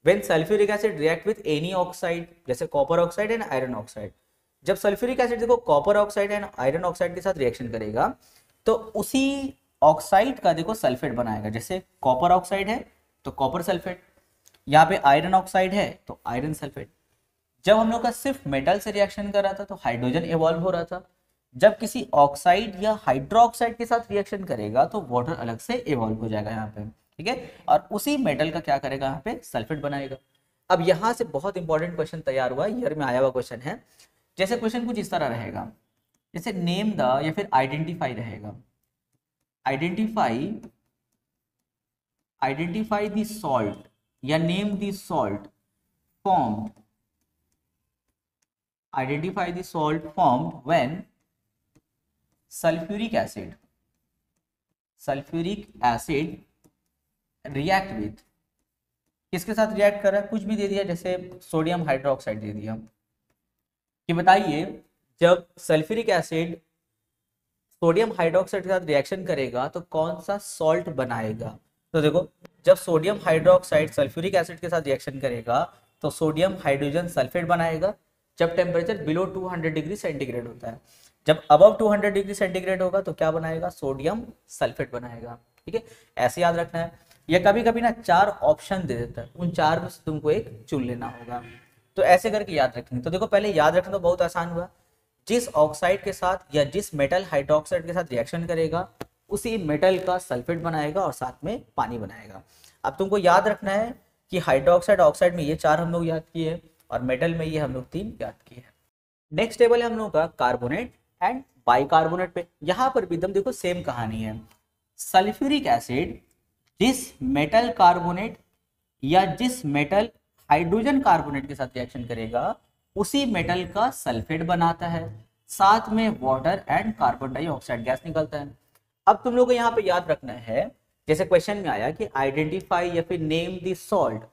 when sulphuric acid react with any oxide, जैसे copper oxide and iron oxide, जब सल्फ्यूरिक एसिड देखो copper oxide and iron oxide के साथ रिएक्शन करेगा तो उसी ऑक्साइड का देखो सल्फेट बनाएगा। जैसे कॉपर ऑक्साइड है तो कॉपर सल्फेट, यहाँ पे आयरन ऑक्साइड है तो आयरन सल्फेट। जब हम लोग का सिर्फ मेटल से रिएक्शन कर रहा था तो हाइड्रोजन इवॉल्व हो रहा था। जब किसी ऑक्साइड या हाइड्रोक्साइड के साथ रिएक्शन करेगा तो वाटर अलग से इवॉल्व हो जाएगा यहाँ पे। ठीक है, और उसी मेटल का क्या करेगा? यहाँ पे सल्फेट बनाएगा। अब यहाँ से बहुत इंपॉर्टेंट क्वेश्चन तैयार हुआ, ईयर में आया हुआ क्वेश्चन है। जैसे क्वेश्चन कुछ इस तरह रहेगा, जैसे नेम द या फिर आइडेंटिफाई रहेगा, आइडेंटिफाई द सॉल्ट या name the salt formed, identify the salt formed when sulphuric acid react with, किसके साथ रिएक्ट कर रहा है? कुछ भी दे दिया, जैसे सोडियम हाइड्रोक्साइड दे दिया कि बताइए जब सल्फ्यूरिक एसिड सोडियम हाइड्रोक्साइड के साथ रिएक्शन करेगा तो कौन सा सॉल्ट बनाएगा। तो देखो, जब सोडियम हाइड्रोक्साइड सल्फ्यूरिक एसिड के साथ रिएक्शन करेगा तो सोडियम हाइड्रोजन सल्फेट बनाएगा, जब टेम्परेचर बिलो 200 डिग्री सेंटीग्रेड होता है। जब अबव 200 डिग्री सेंटीग्रेड होगा तो क्या बनाएगा? सोडियम सल्फेट बनाएगा। ठीक है, ऐसे याद रखना है। या कभी कभी ना 4 ऑप्शन दे देता है, उन 4 में से तुमको एक चुन लेना होगा, तो ऐसे करके याद रखेंगे। तो देखो, पहले याद रखना तो बहुत आसान हुआ, जिस ऑक्साइड के साथ या जिस मेटल हाइड्रोक्साइड के साथ रिएक्शन करेगा उसी मेटल का सल्फेट बनाएगा और साथ में पानी बनाएगा। अब तुमको याद रखना है कि हाइड्रोक्साइड ऑक्साइड में ये 4 हम लोग याद किए हैं और मेटल में ये हम लोग 3 याद किए हैं। नेक्स्ट टेबल है हम लोगों का कार्बोनेट एंड बाइकार्बोनेट पे। यहाँ पर भी एकदम देखो सेम कहानी है। सल्फ्यूरिक एसिड जिस मेटल कार्बोनेट या जिस मेटल हाइड्रोजन कार्बोनेट के साथ रिएक्शन करेगा उसी मेटल का सल्फेट बनाता है, साथ में water and carbon dioxide gas निकलता है। अब तुम लोग को यहाँ पे याद रखना है, जैसे क्वेश्चन में आया कि आइडेंटिफाई या फिर name the salt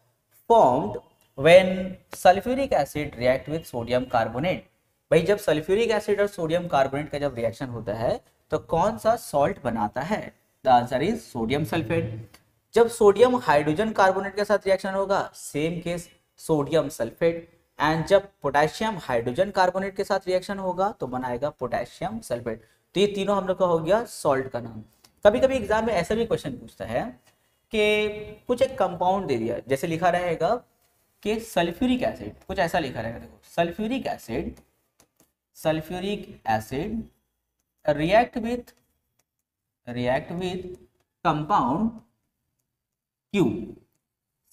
formed when sulphuric acid react with sodium carbonate. भाई जब सल्फ्यूरिक एसिड और सोडियम कार्बोनेट का जब रिएक्शन होता है तो कौन सा सॉल्ट बनाता है? The answer is sodium sulphate. जब सोडियम हाइड्रोजन कार्बोनेट के साथ रिएक्शन होगा, same case sodium sulphate. And जब पोटेशियम हाइड्रोजन कार्बोनेट के साथ रिएक्शन होगा तो बनाएगा पोटेशियम सल्फेट। तो ये तीनों हम लोग का हो गया सॉल्ट का नाम। कभी कभी एग्जाम में ऐसा भी क्वेश्चन पूछता है कि कुछ एक कंपाउंड दे दिया, जैसे लिखा रहेगा कि सल्फ्यूरिक एसिड, कुछ ऐसा लिखा रहेगा, देखो sulphuric acid react with compound Q.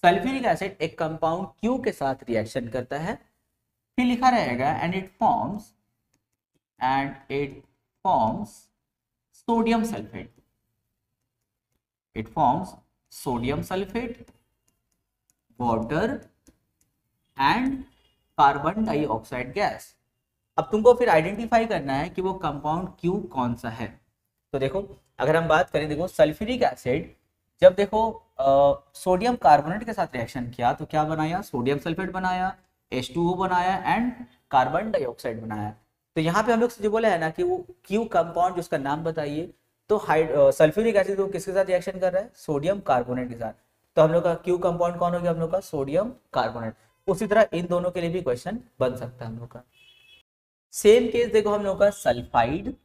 Sulphuric acid एक कंपाउंड क्यू के साथ रिएक्शन करता है, फिर लिखा रहेगा and it forms sodium sulphate. It forms sodium sulphate, water and carbon dioxide gas. अब तुमको फिर आइडेंटिफाई करना है कि वो कंपाउंड क्यू कौन सा है। तो देखो, अगर हम बात करें, देखो सल्फ्यूरिक एसिड जब देखो सोडियम कार्बोनेट के साथ रिएक्शन किया तो क्या बनाया? सोडियम सल्फेट बनाया, H2O बनाया एंड कार्बन डाइऑक्साइड बनाया। तो यहाँ पे हम लोग जो बोला है ना कि वो क्यू कंपाउंड जिसका नाम बताइए, तो सल्फ्यूरिक एसिड वो किसके साथ रिएक्शन कर रहा है? सोडियम कार्बोनेट के साथ। तो हम लोग का क्यू कंपाउंड कौन हो गया? हम लोग का सोडियम कार्बोनेट। उसी तरह इन दोनों के लिए भी क्वेश्चन बन सकता है हम लोग का। सेम केस देखो हम लोग का सल्फाइड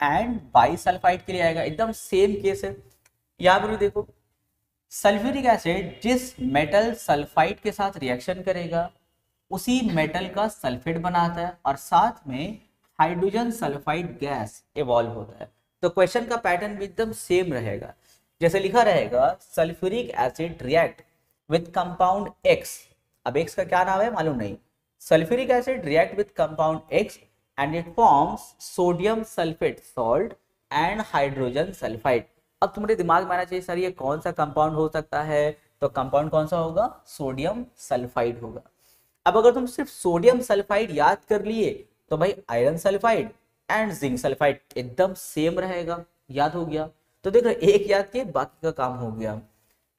एंड बाइसल्फाइड के लिए आएगा, एकदम सेम केस है। यहाँ पर देखो, सल्फ्यूरिक एसिड जिस मेटल सल्फाइड के साथ रिएक्शन करेगा उसी मेटल का सल्फेट बनाता है और साथ में हाइड्रोजन सल्फाइड गैस इवॉल्व होता है। तो क्वेश्चन का पैटर्न भी एकदम सेम रहेगा, जैसे लिखा रहेगा sulphuric acid react with compound x. अब एक्स का क्या नाम है मालूम नहीं। Sulphuric acid react with compound x and it forms sodium sulfate salt and hydrogen sulfide। अब तुम्हारे दिमाग में आना चाहिए सर ये कौन सा कंपाउंड हो सकता है, तो कंपाउंड कौन सा होगा? सोडियम सल्फाइड होगा। अब अगर तुम सिर्फ सोडियम सल्फाइड याद कर लिए तो भाई iron sulphide and zinc sulphide एकदम सेम रहेगा, याद हो गया। तो देख रहे एक याद किए बाकी का काम हो गया।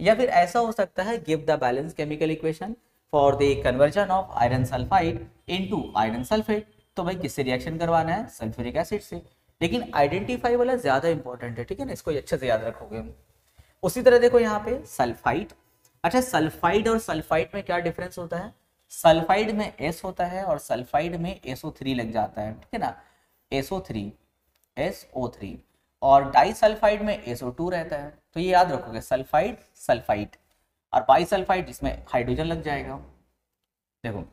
या फिर ऐसा हो सकता है give the balance chemical equation for the conversion of iron sulphide into iron sulphate. तो भाई किससे रिएक्शन करवाना है, सल्फ्यूरिक एसिड से। लेकिन आइडेंटिफाई वाला ज्यादा इंपॉर्टेंट है, ठीक है ना, इसको अच्छे से याद रखोगे। उसी तरह देखो यहाँ पे सल्फाइड। अच्छा, सल्फाइड और सल्फाइड में क्या डिफरेंस होता है, सल्फाइड में एस होता है और सल्फाइड में SO3 लग जाता है, ठीक है ना, SO3 और डाई सल्फाइड में SO2 रहता है। तो ये याद रखोगे, सल्फाइड सल्फाइड और बाई सल्फाइड जिसमें हाइड्रोजन लग जाएगा। देखो अब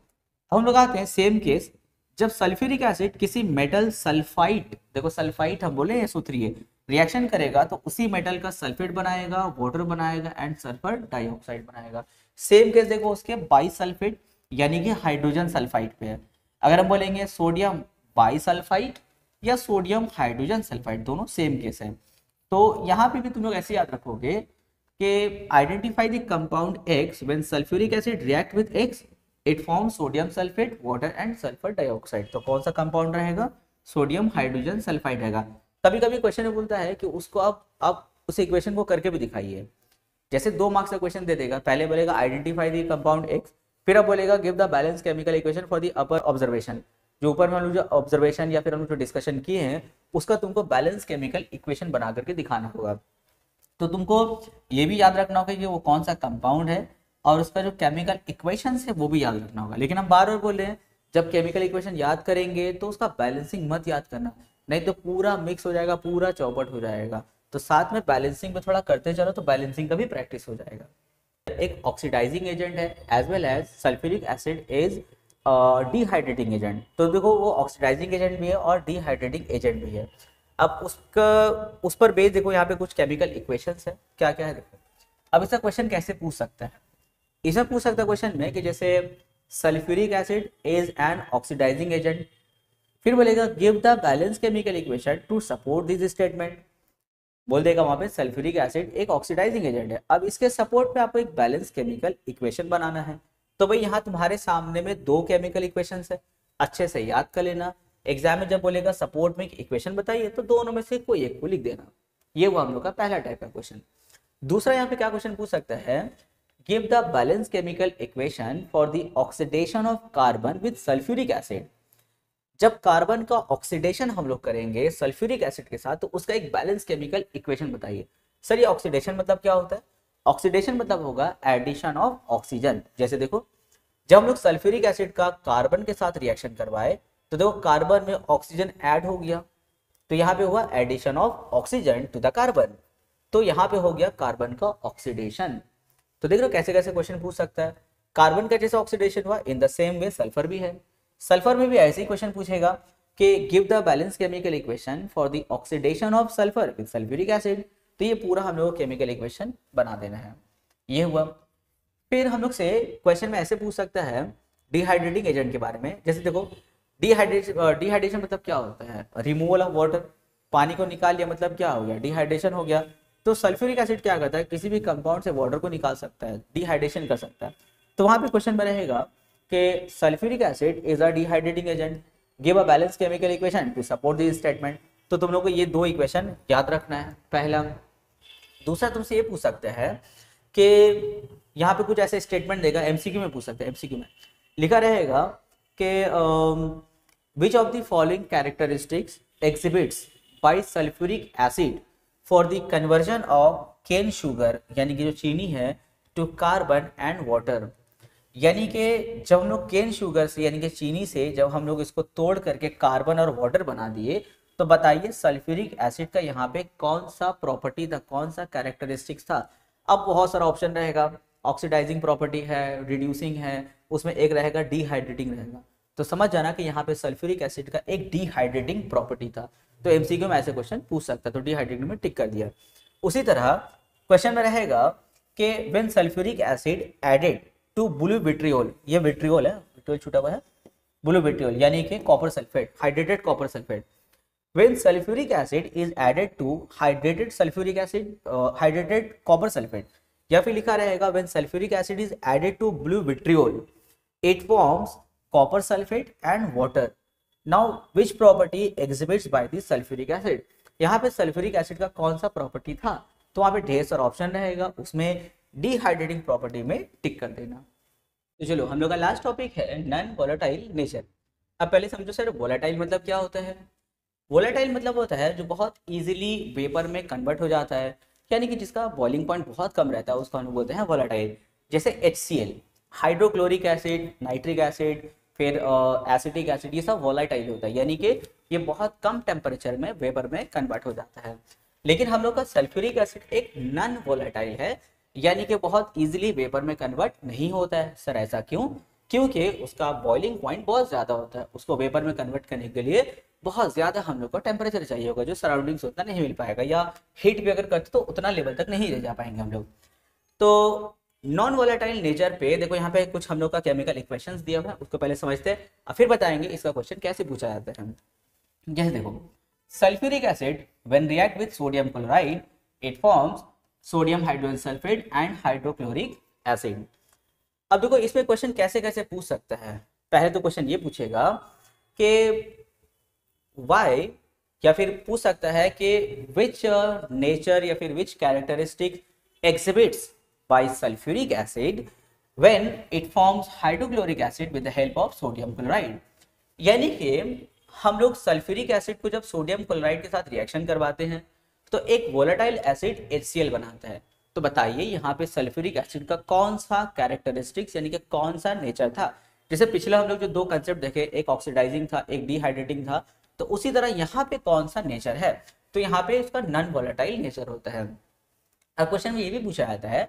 हम लोग आते हैं सेम केस, जब सल्फ्यूरिक एसिड किसी मेटल सल्फाइड, देखो सल्फाइड हम बोले SO3 है, रिएक्शन करेगा तो उसी मेटल का सल्फेट बनाएगा, वाटर बनाएगा एंड सल्फर डाइऑक्साइड बनाएगा। सेम केस देखो उसके बाई सल्फेट यानी कि हाइड्रोजन सल्फाइड पे है। अगर हम बोलेंगे सोडियम बाई सल्फाइड या सोडियम हाइड्रोजन सल्फाइड, दोनों सेम केस है। तो यहाँ पे भी तुम लोग ऐसे याद रखोगे कि identify the compound X when sulphuric acid react with X it form sodium sulphate water and sulphur dioxide. तो कौन सा कंपाउंड रहेगा, सोडियम हाइड्रोजन सल्फाइड रहेगा। कभी कभी क्वेश्चन में बोलता है कि उसको आप उस इक्वेशन को करके भी दिखाइए। जैसे 2 मार्क्स का क्वेश्चन दे देगा, पहले बोलेगा आइडेंटिफाई द कंपाउंड X, फिर अब बोलेगा give the balance chemical equation for the upper observation. जो ऊपर में हम लोग जो ऑब्जर्वेशन या फिर हम लोग जो डिस्कशन किए हैं उसका तुमको बैलेंस केमिकल इक्वेशन बना करके दिखाना होगा। तो तुमको ये भी याद रखना होगा कि वो कौन सा कंपाउंड है और उसका जो केमिकल इक्वेशन है वो भी याद रखना होगा। लेकिन हम बार बार बोल रहे हैं जब केमिकल इक्वेशन याद करेंगे तो उसका बैलेंसिंग मत याद करना, नहीं तो पूरा मिक्स हो जाएगा, पूरा चौपट हो जाएगा। तो साथ में बैलेंसिंग में थोड़ा करते चलो तो बैलेंसिंग का भी प्रैक्टिस हो जाएगा। एक ऑक्सीडाइजिंग एजेंट है as well as sulphuric acid is dehydrating agent. तो देखो वो ऑक्सीडाइजिंग एजेंट भी है और डिहाइड्रेटिंग एजेंट भी है। अब उसका उस पर बेस देखो यहाँ पे कुछ केमिकल इक्वेशंस है, क्या क्या है देखो। अब इसका क्वेश्चन कैसे पूछ सकता है, इसे पूछ सकता है क्वेश्चन में कि जैसे sulphuric acid is an oxidising agent, फिर बोलेगा give the balance chemical equation to support this statement. बोल देगा वहां पे सल्फ्यूरिक एसिड एक ऑक्सीडाइजिंग एजेंट है, अब इसके सपोर्ट पे आपको एक बैलेंस केमिकल इक्वेशन बनाना है। तो भाई यहाँ तुम्हारे सामने में 2 केमिकल इक्वेशंस है, अच्छे से याद कर लेना। एग्जाम में जब बोलेगा सपोर्ट में एक इक्वेशन बताइए तो दोनों में से कोई एक को लिख देना। ये वो हम लोग का पहला टाइप का क्वेश्चन। दूसरा यहाँ पे क्या क्वेश्चन पूछ सकता है, give the balance chemical equation for the oxidation of carbon with sulphuric acid. जब कार्बन का ऑक्सीडेशन हम लोग करेंगे सल्फ्यूरिक एसिड के साथ तो उसका एक बैलेंस केमिकल इक्वेशन बताइए। सर ये ऑक्सीडेशन मतलब क्या होता है, ऑक्सीडेशन मतलब होगा एडिशन ऑफ ऑक्सीजन। जैसे देखो जब हम लोग सल्फ्यूरिक एसिड का कार्बन के साथ रिएक्शन करवाए तो देखो कार्बन में ऑक्सीजन ऐड हो गया, तो यहाँ पे हुआ addition of oxygen to the carbon, तो यहाँ पे हो गया कार्बन का ऑक्सीडेशन। तो देख रहे हो कैसे कैसे क्वेश्चन पूछ सकता है। कार्बन का जैसे ऑक्सीडेशन हुआ in the same way sulphur भी है, सल्फर में भी ऐसे ही क्वेश्चन पूछेगा कि give the balance chemical equation for the oxidation of sulphur with sulphuric acid. तो ये पूरा हम लोग केमिकल इक्वेशन बना देना है, ये हुआ। फिर हम लोग से क्वेश्चन में ऐसे पूछ सकता है डिहाइड्रेटिंग एजेंट के बारे में। जैसे देखो डिहाइड्रेशन मतलब क्या होता है, रिमूवल ऑफ वाटर, पानी को निकाल लिया मतलब क्या हो गया, डिहाइड्रेशन हो गया। तो सल्फ्यूरिक एसिड क्या करता है, किसी भी कंपाउंड से वाटर को निकाल सकता है, डिहाइड्रेशन कर सकता है। तो वहां पे क्वेश्चन में रहेगा कि sulphuric acid is a dehydrating agent, give a balance chemical equation to support this statement. तो तुम लोग को ये 2 इक्वेशन याद रखना है पहला। दूसरा तुमसे ये पूछ सकते हैं कि यहाँ पे कुछ ऐसे स्टेटमेंट देगा, एमसीक्यू में पूछ सकते हैं। एमसीक्यू में लिखा रहेगा कि which of the following characteristics exhibits by sulfuric acid for the conversion of cane sugar यानी कि जो चीनी है to carbon and water। यानी कि जब हम लोग केन शुगर से यानी कि चीनी से जब हम लोग इसको तोड़ करके कार्बन और वाटर बना दिए तो बताइए सल्फ्यूरिक एसिड का यहाँ पे कौन सा प्रॉपर्टी था, कौन सा कैरेक्टरिस्टिक्स था। अब बहुत सारा ऑप्शन रहेगा, ऑक्सीडाइजिंग प्रॉपर्टी है, रिड्यूसिंग है, उसमें एक रहेगा डिहाइड्रेटिंग रहेगा। तो समझ जाना कि यहाँ पे सल्फ्यूरिक एसिड का एक डिहाइड्रेटिंग प्रॉपर्टी था। तो एमसीक्यू में ऐसे क्वेश्चन पूछ सकता है, तो डिहाइड्रेटिंग में टिक कर दिया। उसी तरह क्वेश्चन में रहेगा कि when sulphuric acid added to blue vitriol, ये विट्रियोल है, विट्रियोल छूटा हुआ है, ब्लू विट्रियोल यानी कि copper sulphate, hydrated copper sulphate. When sulphuric acid is added to hydrated sulphuric acid, hydrated copper sulphate, या फिर लिखा रहेगा when sulphuric acid is added to blue vitriol it forms copper sulfate and water। now which property exhibits by the sulfuric acid। यहाँ पे sulphuric acid का कौन सा property था, तो वहाँ पे ढेर सारा ऑप्शन रहेगा, उसमें डिहाइड्रेटिंग प्रॉपर्टी में टिक कर देना। तो चलो हम लोग का लास्ट टॉपिक है नॉन वोलेटाइल नेचर। अब पहले समझो सर वोलेटाइल मतलब क्या होता है। वोलेटाइल मतलब होता है जो बहुत इजीली वेपर में कन्वर्ट हो जाता है, यानी कि जिसका बॉइलिंग पॉइंट बहुत कम रहता है उसको हम लोग बोलते हैं वोलेटाइल। जैसे HCl, hydrochloric acid, nitric acid, फिर एसिटिक एसिड, ये सब वोलेटाइल होता है, यानी कि ये बहुत कम टेम्परेचर में वेपर में कन्वर्ट हो जाता है। लेकिन हम लोग का सल्फ्यूरिक एसिड एक नॉन वोलेटाइल है, यानी कि बहुत इजीली वेपर में कन्वर्ट नहीं होता है। सर ऐसा क्यों? क्योंकि उसका बॉइलिंग पॉइंट बहुत ज़्यादा होता है, उसको वेपर में कन्वर्ट करने के लिए बहुत ज़्यादा हम लोग को टेम्परेचर चाहिए होगा, जो सराउंडिंग्स उतना नहीं मिल पाएगा, या हीट भी अगर करते तो उतना लेवल तक नहीं ले जा पाएंगे हम लोग। तो नॉन वोलेटाइल नेचर पे देखो यहाँ पे कुछ हम लोग का केमिकल इक्वेशंस दिया हुआ है, उसको पहले समझते हैं और फिर बताएंगे इसका क्वेश्चन कैसे पूछा जाता है। जैसे देखो sulphuric acid when react with sodium chloride it forms sodium hydrogen sulphate and hydrochloric acid. अब देखो इसमें क्वेश्चन कैसे कैसे पूछ सकता है। पहले तो क्वेश्चन ये पूछेगा कि वाई, या फिर पूछ सकता है कि विच नेचर या फिर which characteristic exhibits by sulphuric acid when it forms hydrochloric acid with the help of sodium chloride. यानी कि हम लोग सल्फ्यूरिक एसिड को जब सोडियम क्लोराइड के साथ रिएक्शन करवाते हैं तो एक वोलेटाइल एसिड HCl बनाता है। तो बताइए यहाँ पे सल्फ्यूरिक एसिड का कौन सा कैरेक्टरिस्टिक्स यानी कि कौन सा नेचर था। जैसे पिछला हम लोग जो दो कंसेप्ट देखे, एक ऑक्सीडाइजिंग था एक डिहाइड्रेटिंग था, तो उसी तरह यहाँ पे कौन सा नेचर है, तो यहाँ पे इसका नॉन वोलेटाइल नेचर होता है। अब क्वेश्चन में ये भी पूछा जाता है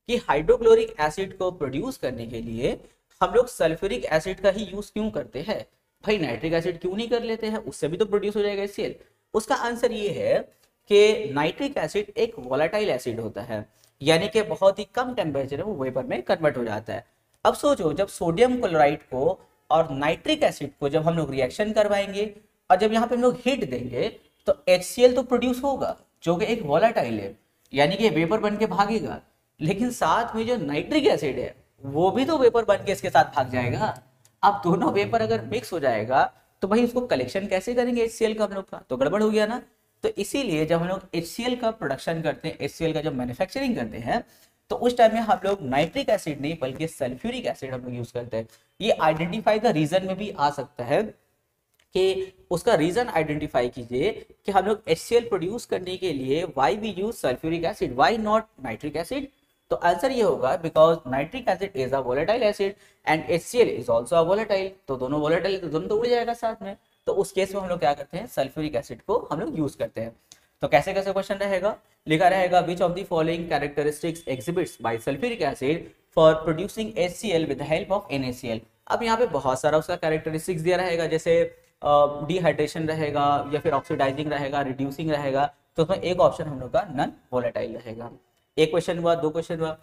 कि हाइड्रोक्लोरिक एसिड को प्रोड्यूस करने के लिए हम लोग सल्फ्यूरिक एसिड का ही यूज क्यों करते हैं, भाई नाइट्रिक एसिड क्यों नहीं कर लेते हैं, उससे भी तो प्रोड्यूस हो जाएगा HCl। उसका आंसर ये है कि नाइट्रिक एसिड एक वोलेटाइल एसिड होता है, यानी कि बहुत ही कम टेम्परेचर में वो वेपर में कन्वर्ट हो जाता है। अब सोचो जब सोडियम क्लोराइड को और नाइट्रिक एसिड को जब हम लोग रिएक्शन करवाएंगे और जब यहाँ पे हम लोग हीट देंगे तो HCl तो प्रोड्यूस होगा जो कि एक वोलेटाइल है, यानी कि वेपर बन के भागेगा, लेकिन साथ में जो नाइट्रिक एसिड है वो भी तो वेपर बन के इसके साथ भाग जाएगा। अब दोनों वेपर अगर मिक्स हो जाएगा तो भाई उसको कलेक्शन कैसे करेंगे HCl का हम लोग का, तो गड़बड़ हो गया ना। तो इसीलिए जब हम लोग HCl का प्रोडक्शन करते हैं, HCl का जब मैन्युफैक्चरिंग करते हैं, तो उस टाइम में हम लोग नाइट्रिक एसिड नहीं बल्कि सल्फ्यूरिक एसिड हम लोग यूज करते हैं। ये आइडेंटिफाई द रीजन में भी आ सकता है कि उसका रीजन आइडेंटिफाई कीजिए कि हम लोग HCl प्रोड्यूस करने के लिए why we use sulphuric acid, why not nitric acid. तो आंसर ये होगा because nitric acid is a volatile acid and HCl is also a volatile. तो दोनों वोलेटाइल तो दोनों तो उड़ जाएगा साथ में, तो उस केस में हम लोग क्या करते हैं, सल्फ्यूरिक एसिड को हम लोग यूज करते हैं। तो कैसे कैसे क्वेश्चन रहेगा, लिखा रहेगा which of the following characteristics exhibits by sulphuric acid for producing HCl with the help of NaCl। अब यहाँ पे बहुत सारा उसका कैरेक्टरिस्टिक्स दिया रहेगा, जैसे डिहाइड्रेशन रहेगा या फिर ऑक्सीडाइजिंग रहेगा, रिड्यूसिंग रहेगा, तो उसमें एक ऑप्शन हम लोग का नॉन वोलेटाइल रहेगा। एक क्वेश्चन हुआ, दो क्वेश्चन हुआ,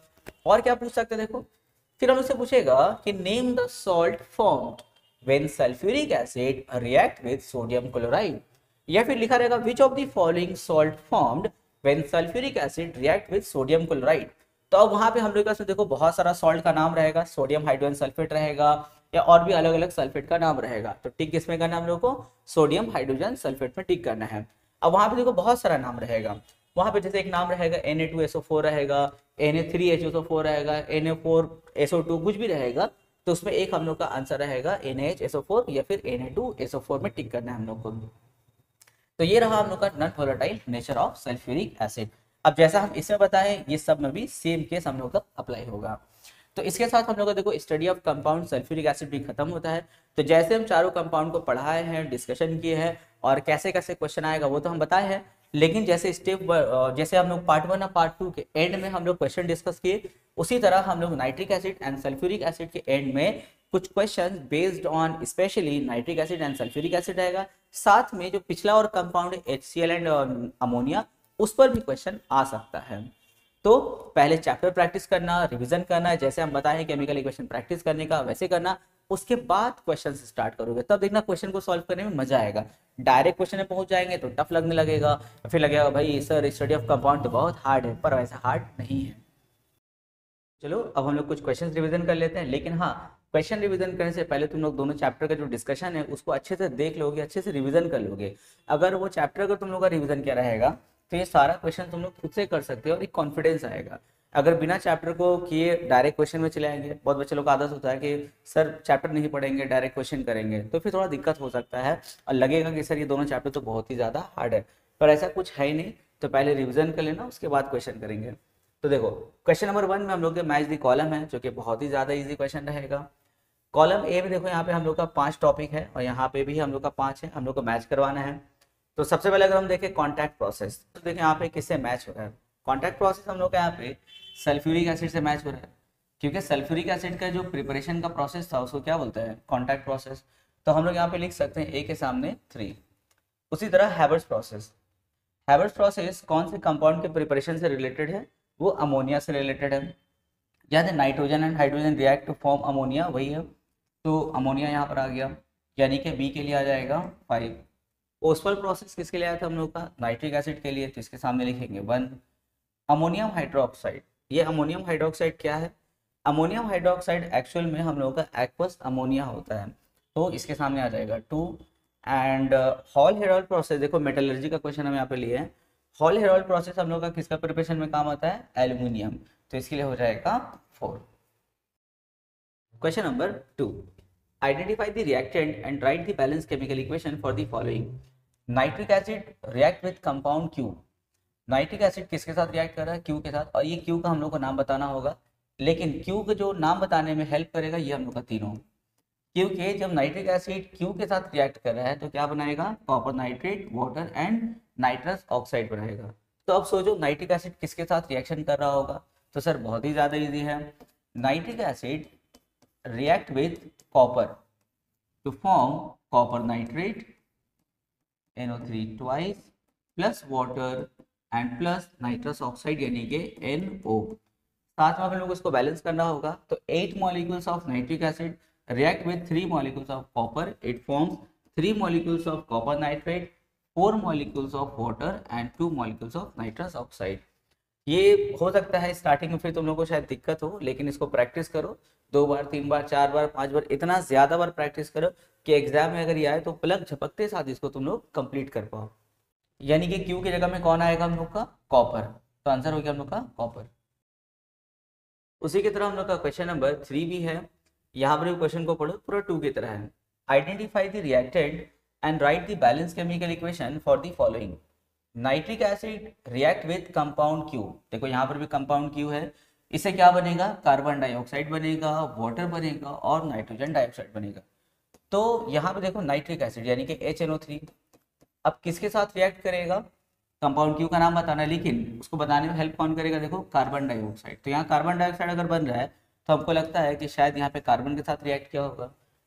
और क्या पूछ सकते हैं देखो। फिर हम उससे पूछेगा कि name the salt formed when sulphuric acid react with sodium chloride, या फिर लिखा रहेगा which of the following salt formed when sulphuric acid react with sodium chloride. तो अब वहां पे हम लोग का देखो बहुत सारा सॉल्ट का नाम रहेगा, सोडियम हाइड्रोजन सल्फेट रहेगा या और भी अलग अलग सल्फेट का नाम रहेगा, तो टिक किसमें करना है हम लोग को, सोडियम हाइड्रोजन सल्फेट में टिक करना है। अब वहां पे देखो बहुत सारा नाम रहेगा, वहां पे जैसे एक नाम रहेगा Na2SO4 रहेगा, Na3HSO4 रहेगा, Na4SO2 कुछ भी रहेगा, तो उसमें एक हम लोग का आंसर रहेगा NaHSO4 या फिर Na2SO4 में टिक करना है हम लोग को। तो ये रहा हम लोग का non volatile nature of sulphuric acid. अब जैसा हम इसमें बताएं ये सब में भी सेम केस हम लोग का अप्लाई होगा। तो इसके साथ हम लोग का देखो study of compound sulphuric acid भी खत्म होता है। तो जैसे हम चारों कंपाउंड को पढ़ाए हैं, डिस्कशन किए हैं और कैसे कैसे क्वेश्चन आएगा वो तो हम बताए हैं, लेकिन जैसे जैसे हम लोग पार्ट 1 और पार्ट 2 के एंड में हम लोग क्वेश्चन डिस्कस किए, उसी तरह हम लोग nitric acid and sulphuric acid के एंड में कुछ question based on specially nitric acid and sulphuric acid रहेगा। साथ में जो पिछला और कंपाउंड HCl एंड अमोनिया, उस पर भी क्वेश्चन आ सकता है। तो पहले चैप्टर प्रैक्टिस करना, रिवीजन करना, जैसे हम बताएं केमिकल इक्वेशन प्रैक्टिस करने का वैसे करना, उसके बाद क्वेश्चन स्टार्ट करोगे तब देखना क्वेश्चन को सॉल्व करने में मजा आएगा। डायरेक्ट क्वेश्चन में पहुंच जाएंगे तो टफ लगने लगेगा, फिर लगेगा भाई सर स्टडी ऑफ कंपाउंड तो बहुत हार्ड है, पर वैसा हार्ड नहीं है। चलो अब हम लोग कुछ क्वेश्चन रिवीजन कर लेते हैं, लेकिन हाँ क्वेश्चन रिवीजन करने से पहले तुम लोग दोनों चैप्टर का जो डिस्कशन है उसको अच्छे से देख लोगे, अच्छे से रिवीजन कर लोगे। अगर वो चैप्टर का तुम लोग का रिवीजन किया रहेगा तो ये सारा क्वेश्चन तुम लोग खुद से कर सकते हो और एक कॉन्फिडेंस आएगा। अगर बिना चैप्टर को किए डायरेक्ट क्वेश्चन में चले आएंगे, बहुत बच्चे लोग का आदत होता है कि सर चैप्टर नहीं पढ़ेंगे डायरेक्ट क्वेश्चन करेंगे, तो फिर थोड़ा दिक्कत हो सकता है और लगेगा कि सर ये दोनों चैप्टर तो बहुत ही ज़्यादा हार्ड है, पर ऐसा कुछ है ही नहीं। तो पहले रिविजन कर लेना, उसके बाद क्वेश्चन करेंगे। तो देखो क्वेश्चन नंबर 1 में हम लोग के मैच दी कॉलम है, जो कि बहुत ही ज़्यादा ईजी क्वेश्चन रहेगा। कॉलम ए में देखो यहाँ पे हम लोग का 5 टॉपिक है और यहाँ पे भी हम लोग का 5 है, हम लोग को मैच करवाना है। तो सबसे पहले अगर हम देखें कॉन्टैक्ट प्रोसेस, तो देखें यहाँ पे किससे मैच हो रहा है। कॉन्टैक्ट प्रोसेस हम लोग का यहाँ पे सल्फ्यूरिक एसिड से मैच हो रहा है, क्योंकि सल्फ्यूरिक एसिड का जो प्रिपरेशन का प्रोसेस था उसको क्या बोलते हैं, कॉन्टैक्ट प्रोसेस। तो हम लोग यहाँ पे लिख सकते हैं ए के सामने 3। उसी तरह हैबर्स प्रोसेस, हैबर्स प्रोसेस कौन से कंपाउंड के प्रिपरेशन से रिलेटेड है, वो अमोनिया से रिलेटेड है। याद है nitrogen and hydrogen react to form ammonia, वही है। तो अमोनिया यहाँ पर आ गया, यानी कि बी के लिए आ जाएगा 5। ओस्वाल प्रोसेस किसके लिए आया था हम लोग का, नाइट्रिक एसिड के लिए, तो इसके सामने लिखेंगे 1। अमोनियम हाइड्रोक्साइड, ये अमोनियम हाइड्रोक्साइड क्या है, अमोनियम हाइड्रोक्साइड एक्चुअल में हम लोगों का एक्वस अमोनिया होता है, तो इसके सामने आ जाएगा 2। एंड हॉल हेरोल्ड प्रोसेस, देखो मेटलर्जी का क्वेश्चन हम यहाँ पे लिए हैं। हॉल हेरोल्ड प्रोसेस हम लोग का किसका प्रिपरेशन में काम आता है, एल्यूमिनियम, तो इसके लिए हो जाएगा 4। Question number 2, identify the reactant and right the balance chemical equation for the following. Nitric acid react with compound Q, nitric acid किसके साथ रिएक्ट कर रहा है, क्यू के साथ, और ये क्यू का हम लोग को नाम बताना होगा। लेकिन क्यू का जो नाम बताने में हेल्प करेगा ये हम लोग का तीनों, क्योंकि जब नाइट्रिक एसिड क्यू के साथ रिएक्ट कर रहा है तो क्या बनाएगा, copper nitrate, water and nitrous oxide बनाएगा। तो अब सोचो नाइट्रिक एसिड किसके साथ रिएक्शन कर रहा होगा, तो सर बहुत ही ज़्यादा ईजी है, nitric acid react with copper two form copper nitrate NO3 twice plus water and plus nitrous oxide यानी कि NO। साथ में हम लोग इसको बैलेंस करना होगा, तो 8 molecules of nitric acid react with 3 molecules of copper, it forms 3 molecules of copper nitrate, 4 molecules of water and 2 molecules of nitrous oxide। ये हो सकता है स्टार्टिंग में फिर तुम लोगों को शायद दिक्कत हो, लेकिन इसको प्रैक्टिस करो 2 बार 3 बार 4 बार 5 बार, इतना ज्यादा बार प्रैक्टिस करो कि एग्जाम में अगर ये आए तो पलक झपकते साथ इसको तुम लोग कंप्लीट कर पाओ। यानी कि क्यू की जगह में कौन आएगा हम लोग का, कॉपर, तो आंसर हो गया हम लोग का कॉपर। उसी की तरह हम लोग का क्वेश्चन नंबर 3 भी है, यहाँ पर क्वेश्चन को पढ़ो पूरा 2 की तरह है। Identify the reactant and right the balance chemical equation for the following. Nitric acid react with compound Q, देखो यहाँ पर भी कंपाउंड क्यू है, इससे क्या बनेगा, कार्बन डाइऑक्साइड बनेगा, वाटर बनेगा और नाइट्रोजन डाइऑक्साइड बनेगा। तो यहाँ पे देखो नाइट्रिक एसिड यानी कि HNO3 अब किसके साथ रिएक्ट करेगा, कंपाउंड क्यू का नाम बताना है, लेकिन उसको बताने में हेल्प कौन करेगा, देखो कार्बन डाइऑक्साइड। तो यहाँ कार्बन डाइऑक्साइड अगर बन रहा है तो हमको लगता है कि शायद यहाँ पे कार्बन के साथ रिएक्ट किया होगा,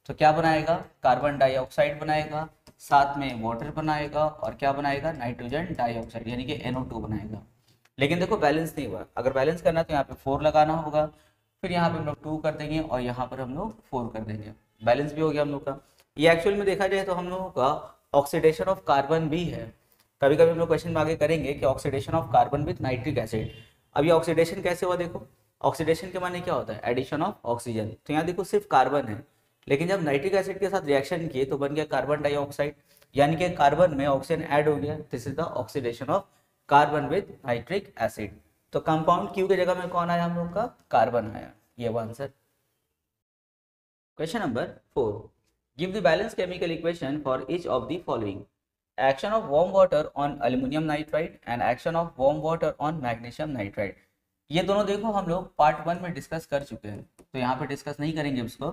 तो क्या बनाएगा, कार्बन डाइऑक्साइड बनाएगा, साथ में वाटर बनाएगा और क्या बनाएगा, नाइट्रोजन डाइऑक्साइड यानी कि NO2 बनाएगा। लेकिन देखो बैलेंस नहीं हुआ, अगर बैलेंस करना तो यहाँ पे 4 लगाना होगा, फिर यहाँ पे हम लोग 2 कर देंगे और यहाँ पर हम लोग 4 कर देंगे, बैलेंस भी हो गया हम लोग का। ये एक्चुअल में देखा जाए तो हम लोगों का ऑक्सीडेशन ऑफ कार्बन भी है, कभी कभी हम लोग क्वेश्चन में आगे करेंगे कि oxidation of carbon with nitric acid. अब ये ऑक्सीडेशन कैसे हुआ, देखो ऑक्सीडेशन के माने क्या होता है, एडिशन ऑफ ऑक्सीजन, तो यहाँ देखो सिर्फ कार्बन है, लेकिन जब नाइट्रिक एसिड के साथ रिएक्शन किए तो बन गया कार्बन डाइऑक्साइड, यानी कि कार्बन में ऑक्सीजन ऐड हो गया, this is the oxidation of carbon with nitric acid. तो कंपाउंड क्यू की जगह में कौन आया हम लोग का, कार्बन आया, ये वो answer. Question number 4, give the balance chemical equation for each of the following. Action of warm water on aluminum nitride and action of warm water on magnesium nitride। ये दोनों देखो हम लोग पार्ट 1 में डिस्कस कर चुके हैं, तो यहाँ पे डिस्कस नहीं करेंगे इसको।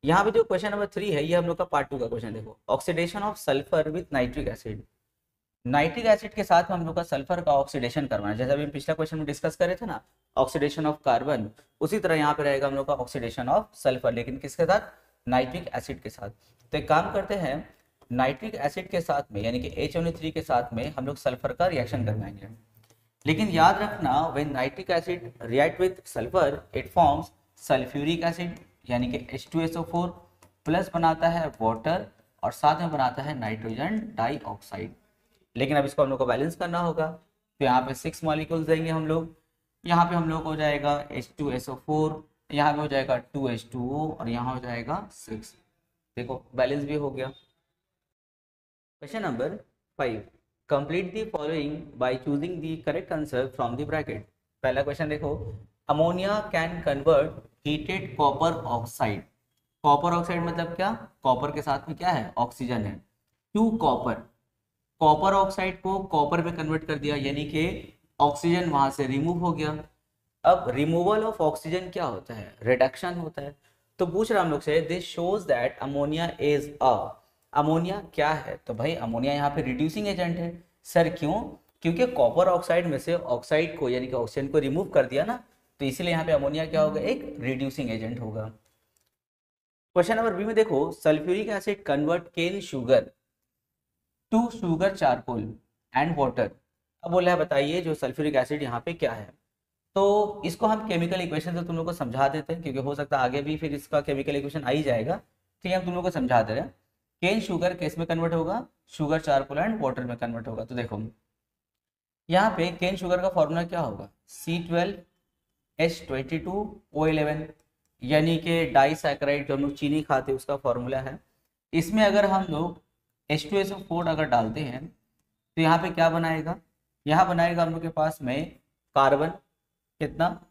यहाँ पे जो क्वेश्चन नंबर 3 है ये हम लोग का पार्ट 2 का क्वेश्चन, देखो oxidation of sulphur with nitric acid. Nitric acid के साथ में हम लोग का सल्फर का ऑक्सीडेशन करवाना है, जैसा अभी पिछला क्वेश्चन में डिस्कस करे थे ना, ऑक्सीडेशन ऑफ कार्बन, उसी तरह यहाँ पे रहेगा हम लोग का ऑक्सीडेशन ऑफ सल्फर, लेकिन किसके साथ, नाइट्रिक एसिड के साथ। तो एक काम करते हैं, नाइट्रिक एसिड के साथ में यानी कि HNO3 के साथ में हम लोग सल्फर का रिएक्शन करवाएंगे। लेकिन याद रखना when nitric acid react with sulphur it forms sulphuric acid यानी कि H2SO4 प्लस बनाता है वाटर और साथ में बनाता है नाइट्रोजन डाइऑक्साइड। लेकिन अब इसको हम लोग को बैलेंस करना होगा, तो यहाँ पे 6 मॉलिक्यूल्स देंगे हम लोग, यहाँ पे हम लोग हो जाएगा H2SO4, यहाँ पे हो जाएगा 2H2O और यहाँ हो जाएगा 6। देखो बैलेंस भी हो गया। Question number 5. Complete the following by choosing the correct answer from the bracket. पहला क्वेश्चन देखो, ammonia can convert heated copper oxide, copper oxide मतलब क्या, कॉपर के साथ में क्या है, ऑक्सीजन है, टू कॉपर, कॉपर ऑक्साइड को कॉपर में कन्वर्ट कर दिया, यानी कि ऑक्सीजन वहां से रिमूव हो गया। अब रिमूवल ऑफ ऑक्सीजन क्या होता है, रिडक्शन होता है। तो पूछ रहा हम लोग से, this shows that ammonia is a, ammonia क्या है, तो भाई अमोनिया यहाँ पे रिड्यूसिंग एजेंट है। सर क्यों, क्योंकि कॉपर ऑक्साइड में से ऑक्साइड को यानी कि ऑक्सीजन को रिमूव कर दिया ना, तो इसीलिए यहाँ पे अमोनिया क्या होगा, एक रिड्यूसिंग एजेंट होगा। क्वेश्चन नंबर बी में देखो, sulphuric acid convert cane sugar to sugar charcoal and water. अब बोला है बताइए जो सल्फ्यूरिक एसिड यहाँ पे क्या है। तो इसको हम केमिकल इक्वेशन से तुम लोग को समझा देते हैं, क्योंकि हो सकता है आगे भी फिर इसका केमिकल इक्वेशन आ ही जाएगा। ठीक है, हम तुम लोग को समझा दे रहे हैं। केन शुगर किस में कन्वर्ट होगा, शुगर चारकोल एंड वाटर में कन्वर्ट होगा। तो देखो यहाँ पे केन शुगर का फॉर्मूला क्या होगा, C12H22O11, यानी कि डाइसैकेराइड जो हम लोग चीनी खाते हैं उसका फॉर्मूला है। इसमें अगर हम लोग H2SO4 अगर डालते हैं तो यहाँ पे क्या बनाएगा, यहाँ बनाएगा हम लोग के पास में कार्बन, कितना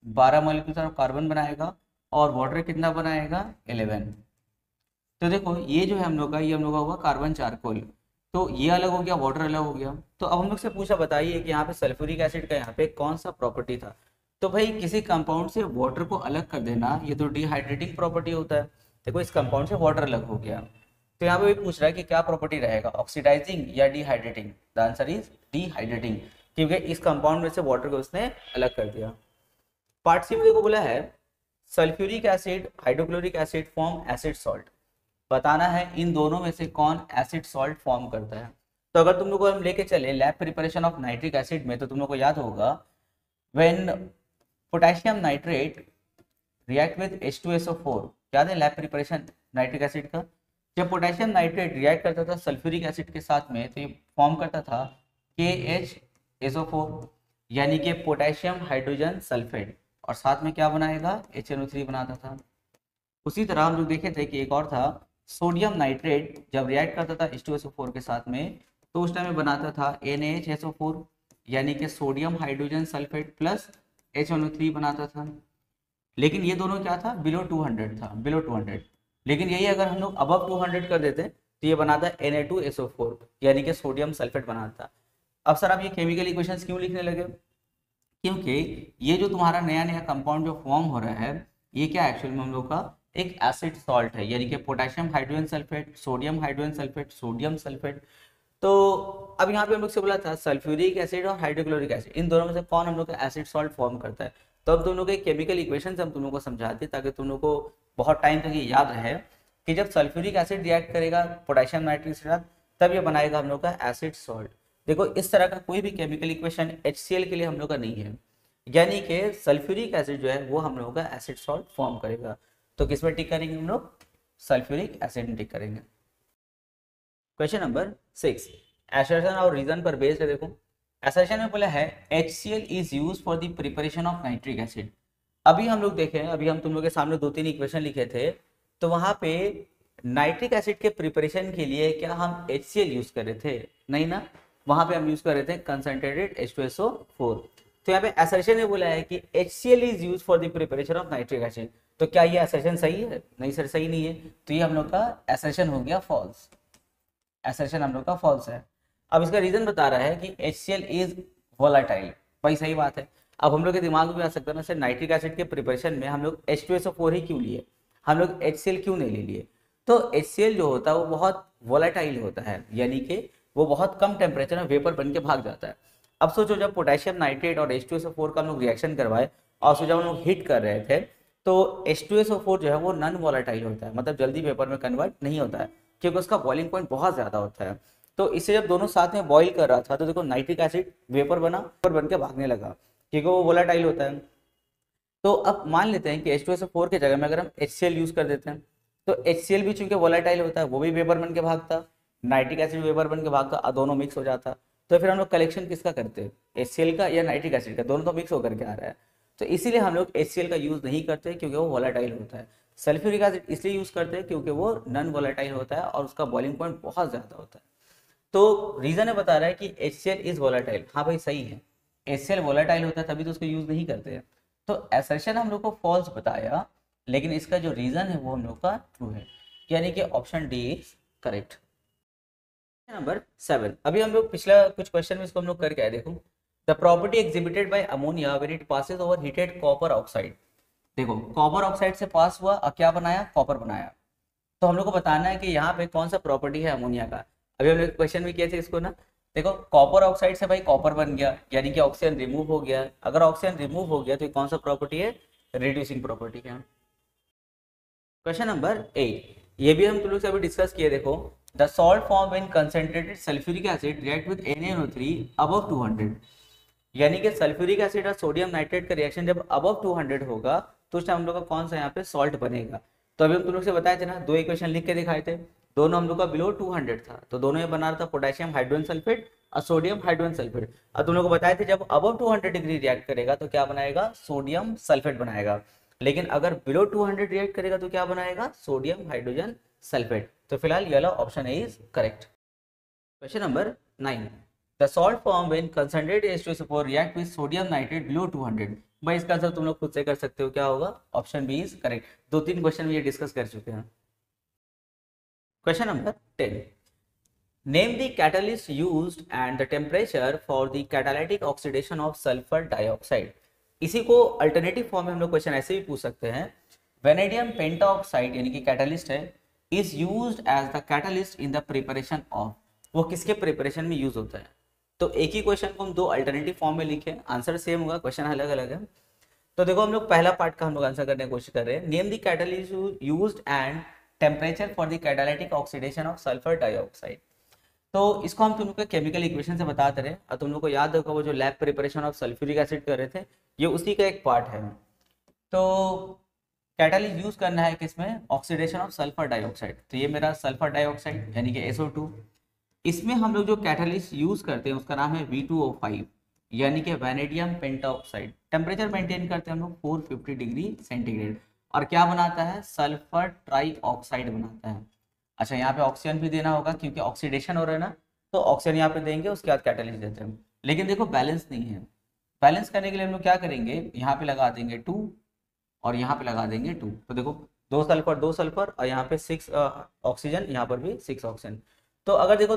12 मॉलिक्यूल कार्बन बनाएगा, और वाटर कितना बनाएगा 11। तो देखो ये जो है हम लोग का, ये हम लोग का होगा कार्बन चारकोल, तो ये अलग हो गया, वाटर अलग हो गया। तो अब हम लोग से पूछा बताइए कि यहाँ पे सल्फ्यूरिक एसिड का यहाँ पे कौन सा प्रॉपर्टी था। तो भाई किसी कंपाउंड से वाटर को अलग कर देना ये तो डिहाइड्रेटिंग प्रॉपर्टी होता है। देखो इस कंपाउंड से वाटर अलग हो गया, तो यहाँ पे भी पूछ रहा है कि क्या प्रॉपर्टी रहेगा, ऑक्सीडाइजिंग या dehydrating. The answer is dehydrating, क्योंकि इस कंपाउंड में से वाटर को उसने अलग कर दिया। पार्ट सी में देखो बोला है, sulphuric acid hydrochloric acid form acid salt, बताना है इन दोनों में से कौन एसिड सॉल्ट फॉर्म करता है। तो अगर तुम लोग को हम लेके चले lab preparation of nitric acid में, तो तुम लोग को याद होगा when potassium nitrate react with H2SO4, याद है लैब प्रिपरेशन नाइट्रिक एसिड का, जब पोटेशियम नाइट्रेट रिएक्ट करता था सल्फ्यूरिक एसिड के साथ में तो ये फॉर्म करता था KHSO4, यानी कि पोटेशियम हाइड्रोजन सल्फेट, और साथ में क्या बनाएगा HNO3 बनाता था। उसी तरह हम लोग देखे थे कि एक और था सोडियम नाइट्रेट, जब रिएक्ट करता था H2SO4 के साथ में तो उस टाइम में बनाता था NaHSO4, यानी कि sodium hydrogen sulphate plus HNO3 बनाता था। लेकिन ये दोनों क्या था, बिलो 200 था, बिलो 200। लेकिन यही अगर हम लोग अबव 200 कर देते तो ये बनाता Na2SO4, यानी कि सोडियम सल्फेट बनाता। अब सर आप ये केमिकल इक्वेशंस क्यों लिखने लगे, क्योंकि ये जो तुम्हारा नया नया कंपाउंड जो फॉर्म हो रहा है ये क्या एक्चुअल में हम लोग का एक एसिड सॉल्ट है, यानी कि potassium hydrogen sulphate, sodium hydrogen sulphate, sodium sulphate. तो अब यहाँ पे हम लोग से बोला था सल्फ्यूरिक एसिड और हाइड्रोक्लोरिक एसिड, इन दोनों में से कौन हम लोग का एसिड सॉल्ट फॉर्म करता है। तो अब तुम लोग के केमिकल इक्वेशन हम तुम लोग को समझाते ताकि तुम लोग को बहुत टाइम तक ये याद रहे कि जब सल्फ्यूरिक एसिड रिएक्ट करेगा पोटेशियम नाइट्रेट के साथ तब ये बनाएगा हम लोग का एसिड सॉल्ट। देखो इस तरह का कोई भी केमिकल इक्वेशन HCl के लिए हम लोग का नहीं है, यानी कि सल्फ्यूरिक एसिड जो है वो हम लोगों का एसिड सॉल्ट फॉर्म करेगा। तो किस में टिक करेंगे हम लोग, सल्फ्यूरिक एसिड में टिक करेंगे। क्वेश्चन नंबर 6, एसर्शन और रीजन पर बेस्ड है। देखो एसर्शन में बोला है HCl is use for the preparation of nitric acid. अभी हम लोग देखें, अभी हम तुम लोग के सामने 2-3 इक्वेशन लिखे थे, तो वहां पे नाइट्रिक एसिड के प्रिपरेशन के लिए क्या हम HCl यूज कर रहे थे, नहीं ना, वहां पे हम यूज कर रहे थे कंसंट्रेटेड H2SO4। तो यहाँ पे असर्शन ने बोला है कि HCl is use for the preparation of nitric acid. तो क्या ये असर्शन सही है, नहीं सर सही नहीं है, तो ये हम लोग का असर्शन हो गया फॉल्स, असर्शन हम लोग का फॉल्स है। अब इसका रीजन बता रहा है कि HCl इज वोलाटाइल, भाई सही बात है। अब हम लोग के दिमाग में भी आ सकता है ना सर नाइट्रिक एसिड के प्रिपरेशन में हम लोग H2SO4 ही क्यों लिए, हम लोग HCl क्यों नहीं ले लिए। तो HCl जो होता है वो बहुत वोलाटाइल होता है, यानी कि वो बहुत कम टेम्परेचर में वेपर बन के भाग जाता है। अब सोचो जब पोटेशियम नाइट्रेट और H2SO4 का हम लोग रिएक्शन करवाए और सोचो हम लोग हीट कर रहे थे, तो H2SO4 जो है वो नॉन वोलाटाइल होता है, मतलब जल्दी वेपर में कन्वर्ट नहीं होता है क्योंकि उसका बॉइलिंग पॉइंट बहुत ज्यादा होता है। तो इससे जब दोनों साथ में बॉइल कर रहा था तो देखो नाइट्रिक एसिड वेपर बन के भागने लगा क्योंकि वो वोलाटाइल होता है। तो अब मान लेते हैं कि H2SO4 के जगह में अगर हम HCl यूज कर देते हैं तो HCl भी चूंकि वोलाटाइल होता है वो भी वेपर बन के भागता, नाइट्रिक एसिड वेपर बन के भागता, दोनों मिक्स हो जाता। तो फिर हम लोग कलेक्शन किसका करते हैं, HCl का या नाइट्रिक एसिड का, दोनों तो मिक्स होकर के आ रहा है। तो इसीलिए हम लोग HCl का यूज नहीं करते क्योंकि वो वोलाटाइल होता है। सल्फ्यूरिक एसिड इसलिए यूज करते हैं क्योंकि वो नॉन वोलाटाइल होता है और उसका बॉइलिंग पॉइंट बहुत ज्यादा होता है। तो रीजन है बता रहा है कि HCl इज वोलाटाइल, हाँ भाई सही है, HCl वोलेटाइल होता है तभी तो उसको यूज नहीं करते हैं। तो असर्शन हम लोग को फॉल्स बताया, लेकिन इसका जो रीजन है वो हम लोग का ट्रू है, यानी कि option D is correct. Number 7, अभी हम लोग पिछला कुछ क्वेश्चन में इसको हम लोग करके आए, देखो the property exhibited bye ammonia when it passes over heated copper oxide. देखो कॉपर ऑक्साइड से पास हुआ और क्या बनाया, कॉपर बनाया। तो हम लोग को बताना है कि यहाँ पे कौन सा प्रॉपर्टी है अमोनिया का। अभी हम लोग क्वेश्चन भी किए थे इसको ना, देखो कॉपर ऑक्साइड से भाई कॉपर बन गया, यानी कि ऑक्सीजन रिमूव हो गया। अगर ऑक्सीजन रिमूव हो गया तो ये कौन सा प्रॉपर्टी है, रिड्यूसिंग प्रॉपर्टी है। क्वेश्चन नंबर 8, ये भी हम तुम लोग से अभी डिस्कस किए, देखो the salt form when concentrated sulphuric acid react with NaNO3 above 200, यानी कि सल्फ्यूरिक एसिड और सोडियम नाइट्रेट का रिएक्शन जब अबव 200 होगा तो उस टाइम हम लोग का कौन सा यहाँ पे सॉल्ट बनेगा। तो अभी हम तुम लोग से बताए थे ना, दो इक्वेशन लिख के दिखाए थे, दोनों हम लोग का बिलो 200 था, तो दोनों में बना रहा था पोटेशियम हाइड्रोजन सल्फेट और सोडियम हाइड्रोजन सल्फेट। और तुम लोग को बताए थे जब अबव 200 डिग्री रिएक्ट करेगा तो क्या बनाएगा, सोडियम सल्फेट बनाएगा। लेकिन अगर बिलो 200 रिएक्ट करेगा तो क्या बनाएगा, सोडियम हाइड्रोजन सल्फेट। तो फिलहाल ये वाला option is correct. Question number 9, the salt form when concentrated H2SO4 react with sodium nitrate below 200। भाई इसका आंसर तुम लोग खुद से कर सकते हो, क्या होगा, option B is correct. 2-3 question में ये डिस्कस कर चुके हैं। Question number 10, name the catalyst used and the temperature for the catalytic oxidation of sulphur dioxide. इसी को अल्टरनेटिव फॉर्म में हम लोग क्वेश्चन ऐसे भी पूछ सकते हैं, वेनेडियम पेंटाऑक्साइड यानी कि कैटलिस्ट है, is used as the catalyst in the preparation of, वो किसके प्रिपरेशन में यूज होता है। तो एक ही क्वेश्चन को हम दो अल्टरनेटिव फॉर्म में लिखे, आंसर सेम होगा, क्वेश्चन अलग अलग है। तो देखो हम लोग पहला पार्ट का हम लोग आंसर करने की कोशिश कर रहे हैं, name the catalyst used and temperature for the catalytic oxidation of sulphur dioxide. तो इसको हम तुम लोग के केमिकल इक्वेशन से बताते रहे, और तुम लोग को याद होगा वो जो lab preparation of sulphuric acid कर रहे थे, ये उसी का एक पार्ट है। तो कैटालिस्ट यूज करना है किसमें, ऑक्सीडेशन ऑफ सल्फर डाइऑक्साइड। तो ये मेरा सल्फर डाइऑक्साइड यानी कि SO2, इसमें हम लोग जो कैटालिस्ट यूज करते हैं उसका नाम है V2O5 यानी कि वैनेडियम पेंटाऑक्साइड। टेम्परेचर मेंटेन करते हैं हम लोग 450 डिग्री सेंटीग्रेड, और क्या बनाता है, सल्फर ट्राई ऑक्साइड बनाता है। अच्छा यहाँ पे ऑक्सीजन भी देना होगा क्योंकि ऑक्सीडेशन हो रहा है ना, तो ऑक्सीजन यहाँ पे देंगे, उसके बाद कैटालिस्ट देते हैं। लेकिन देखो बैलेंस नहीं है, बैलेंस करने के लिए हम लोग क्या करेंगे, यहाँ पे लगा देंगे 2 और यहाँ पे लगा देंगे 2। तो देखो 2 सल्फर और यहाँ पे 6 ऑक्सीजन, यहाँ पर भी 6 ऑक्सीजन। तो अगर देखो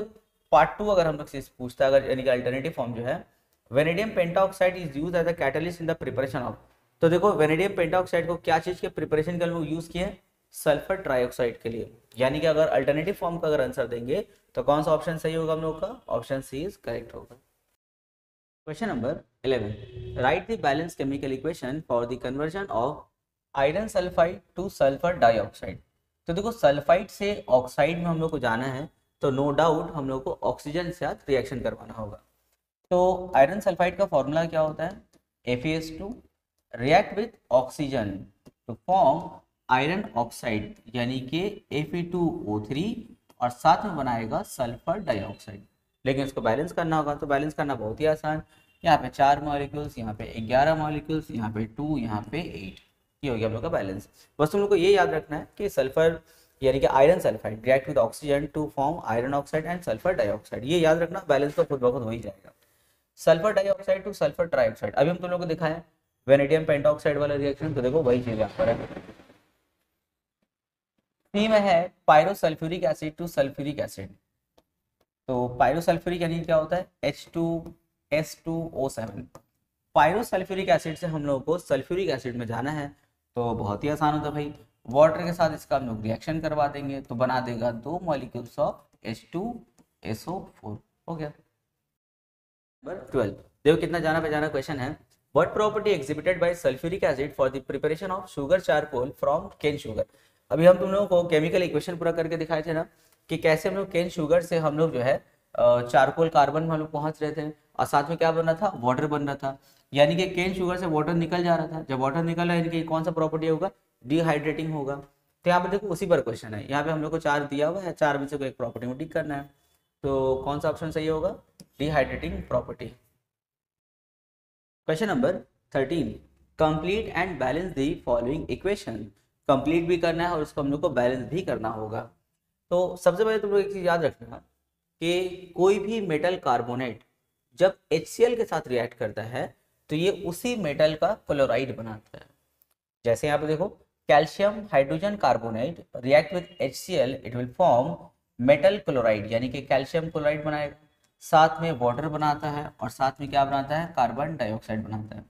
पार्ट 2 अगर हम लोग से पूछता है, अगर यानी कि अल्टरनेटिव फॉर्म जो है, vanadium pentoxide is used as a catalyst in the preparation of. तो देखो वेनेडियम पेंटाऑक्साइड को क्या चीज के प्रिपरेशन के लिए हम लोग यूज किए, सल्फर ट्राइऑक्साइड के लिए। यानी कि अगर अल्टरनेटिव फॉर्म का अगर आंसर देंगे तो कौन सा ऑप्शन सही होगा हम लोग का, ऑप्शन सी इज करेक्ट होगा। Question number 11, right the balance chemical equation for the conversion of iron sulphide two sulphur dioxide. तो देखो सल्फाइड से ऑक्साइड में हम लोग को जाना है, तो नो डाउट हम लोग को ऑक्सीजन के साथ रिएक्शन करवाना होगा। तो आयरन सल्फाइड का फॉर्मूला क्या होता है, FeS2 react with oxygen to form iron oxide यानी कि Fe2O3, और साथ में बनाएगा सल्फर डाइऑक्साइड। लेकिन इसको बैलेंस करना होगा, तो बैलेंस करना बहुत ही आसान, यहाँ पे 4 मॉलिक्यूल्स, यहाँ पे 11 मॉलिक्यूल्स, यहाँ पे 2, यहाँ पे 8, ये हो गया हम लोग का बैलेंस। बस तुम लोग को ये याद रखना है कि सल्फर यानी कि iron sulphide react with oxygen to form iron oxide and sulphur dioxide, ये याद रखना, बैलेंस तो खुद ब खुद हो ही जाएगा। Sulphur dioxide two sulphur trioxide, अभी हम तुम लोग को दिखाया वेनेडियम पेंटाऑक्साइड वाला रिएक्शन, तो देखो वही चीज यहाँ पर है। सी में है pyrosulphuric acid to sulphuric acid. तो पायरोसल्फ्यूरिक यानी क्या होता है, H2S2O7। पायरोसल्फ्यूरिक एसिड से हम लोगों को सल्फ्यूरिक एसिड में जाना है, तो बहुत ही आसान होता है भाई, वाटर के साथ इसका हम लोग रिएक्शन करवा देंगे तो बना देगा 2 मॉलिक्यूल्स ऑफ H2SO4, हो गया। नंबर 12, देखो कितना जाना पहचाना क्वेश्चन है, what property exhibited by sulphuric acid for the preparation of sugar charcoal from cane sugar. अभी हम तुम लोगों को केमिकल इक्वेशन पूरा करके दिखाए थे ना, कि कैसे हम लोग केन शुगर से हम लोग जो है चारकोल कार्बन में हम लोग पहुंच रहे थे, और साथ में क्या बन रहा था, वाटर बन रहा था। यानी कि केन शुगर से वाटर निकल जा रहा था, जब वाटर निकल रहा है यानी कि कौन सा प्रॉपर्टी होगा, डिहाइड्रेटिंग होगा। तो यहाँ पे देखो उसी पर क्वेश्चन है, यहाँ पे हम लोग को 4 दिया हुआ है, 4 में से कोई एक प्रॉपर्टी में टिक करना है, तो कौन सा ऑप्शन सही होगा, dehydrating property. Question number 13, complete and balance the following equation. Complete भी करना है और उसको हम लोग को बैलेंस भी करना होगा। तो सबसे पहले तुम लोग एक चीज याद रखना कि कोई भी मेटल कार्बोनेट जब HCl के साथ रिएक्ट करता है तो ये उसी मेटल का क्लोराइड बनाता है। जैसे यहाँ पे देखो, calcium hydrogen carbonate react with HCl, it will form metal chloride, यानी कि कैल्शियम क्लोराइड बनाएगा, साथ में वाटर बनाता है और साथ में क्या बनाता है, कार्बन डाइऑक्साइड बनाता है।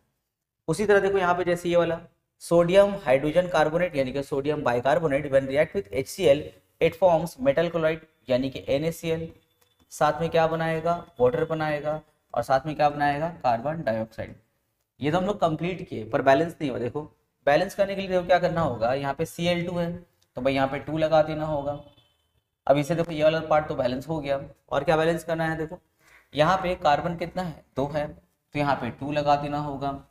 उसी तरह देखो यहाँ पे जैसे ये वाला सोडियम हाइड्रोजन कार्बोनेट यानी कि sodium bicarbonate when react with HCl it forms metal chloride यानी कि NaCl, साथ में क्या बनाएगा, वाटर बनाएगा और साथ में क्या बनाएगा, कार्बन डाइऑक्साइड। ये तो हम लोग कंप्लीट किए, पर बैलेंस नहीं हुआ। देखो बैलेंस करने के लिए देखो क्या करना होगा, यहाँ पे Cl2 है तो भाई यहाँ पे 2 लगा देना होगा। अब इसे देखो ये वाला पार्ट तो बैलेंस हो गया, और क्या बैलेंस करना है, देखो यहाँ पे कार्बन कितना है, 2 है तो यहाँ पे 2 लगा देना होगा।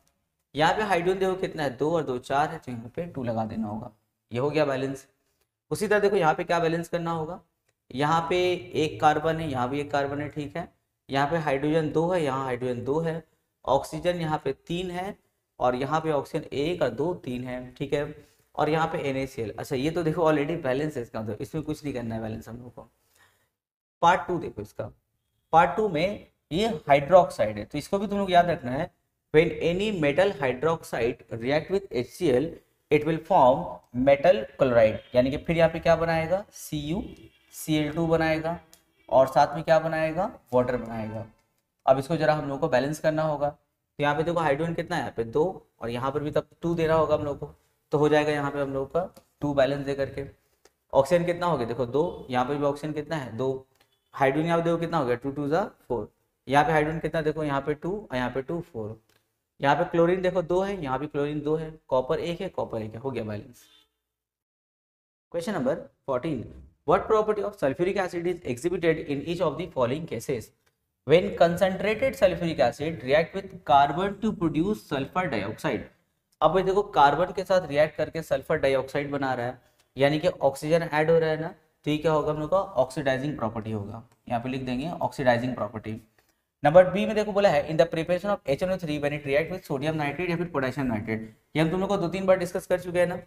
यहाँ पे हाइड्रोजन देखो कितना है, 2 और 2 4 है तो यहाँ पे 2 लगा देना होगा। ये हो गया बैलेंस। उसी तरह देखो यहाँ पे क्या बैलेंस करना होगा, यहाँ पे एक कार्बन है, यहाँ भी एक कार्बन है, ठीक है। यहाँ पे हाइड्रोजन 2 है, यहाँ हाइड्रोजन 2 है, ऑक्सीजन यहाँ पे 3 है और यहाँ पे ऑक्सीजन 1 और 2 3 है, ठीक है। और यहाँ पे NaCl। अच्छा ये तो देखो ऑलरेडी बैलेंस है इसका, तो इसमें कुछ नहीं करना है बैलेंस हम लोग को। पार्ट 2 देखो इसका, पार्ट 2 में ये हाइड्रोक्साइड है तो इसको भी तुम लोग याद रखना है। When any metal hydroxide react with HCl, it will form metal chloride, यानी कि फिर यहाँ पे क्या बनाएगा, CuCl2 बनाएगा और साथ में क्या बनाएगा, वाटर बनाएगा। अब इसको जरा हम लोग को बैलेंस करना होगा, तो यहाँ पे देखो हाइड्रोजन कितना है, यहाँ पे 2 और यहाँ पर भी तब 2 देना होगा हम लोग को, तो हो जाएगा यहाँ पे हम लोग का 2 बैलेंस दे करके। ऑक्सीजन कितना हो गया, देखो 2, यहाँ पे भी ऑक्सीजन कितना है, 2, हाइड्रोजन यहाँ पे देखो कितना हो गया, 2 2 4, यहाँ पे हाइड्रोजन कितना, देखो यहाँ पे 2 और यहाँ पे 2 4, यहाँ पे क्लोरीन देखो 2 है, यहाँ भी क्लोरीन 2 है, कॉपर 1 है, कॉपर 1 है, हो गया balance. Question number 14, what property of sulphuric acid is exhibited in each of the following cases when concentrated sulphuric acid react with carbon to produce sulphur dioxide. अब ये देखो कार्बन के साथ रिएक्ट करके सल्फर डाइऑक्साइड बना रहा है, यानी कि ऑक्सीजन ऐड हो रहा है ना, तो ये क्या होगा हम लोग का, ऑक्सीडाइजिंग प्रॉपर्टी होगा। यहाँ पे लिख देंगे ऑक्सीडाइजिंग प्रॉपर्टी। नंबर बी में देखो बोला है इन the preparation of HNO3 when it react with sodium nitrate या फिर पोटेशियम नाइट्रेट। ये हम तुम लोग को 2-3 बार डिस्कस कर चुके हैं ना।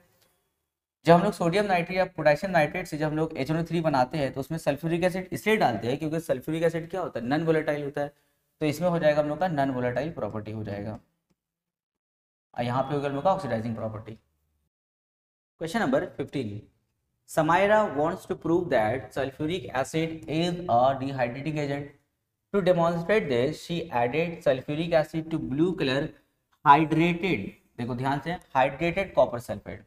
जब हम लोग सोडियम नाइट्रेट या पोटेशियम नाइट्रेट से जब हम लोग HNO3 बनाते हैं तो उसमें सल्फ्यूरिक एसिड इसलिए डालते हैं क्योंकि सल्फ्यूरिक एसिड क्या होता है, नॉन वोलेटाइल होता है, तो इसमें हो जाएगा हम लोग का नॉन वोलेटाइल प्रॉपर्टी हो जाएगा, और यहाँ पे होगा हम लोग का oxidising property. Question number 15, Samaira wants to prove that sulphuric acid is a dehydrating agent. To demonstrate this, she added sulfuric acid to blue color hydrated, देखो ध्यान से, hydrated copper sulfate।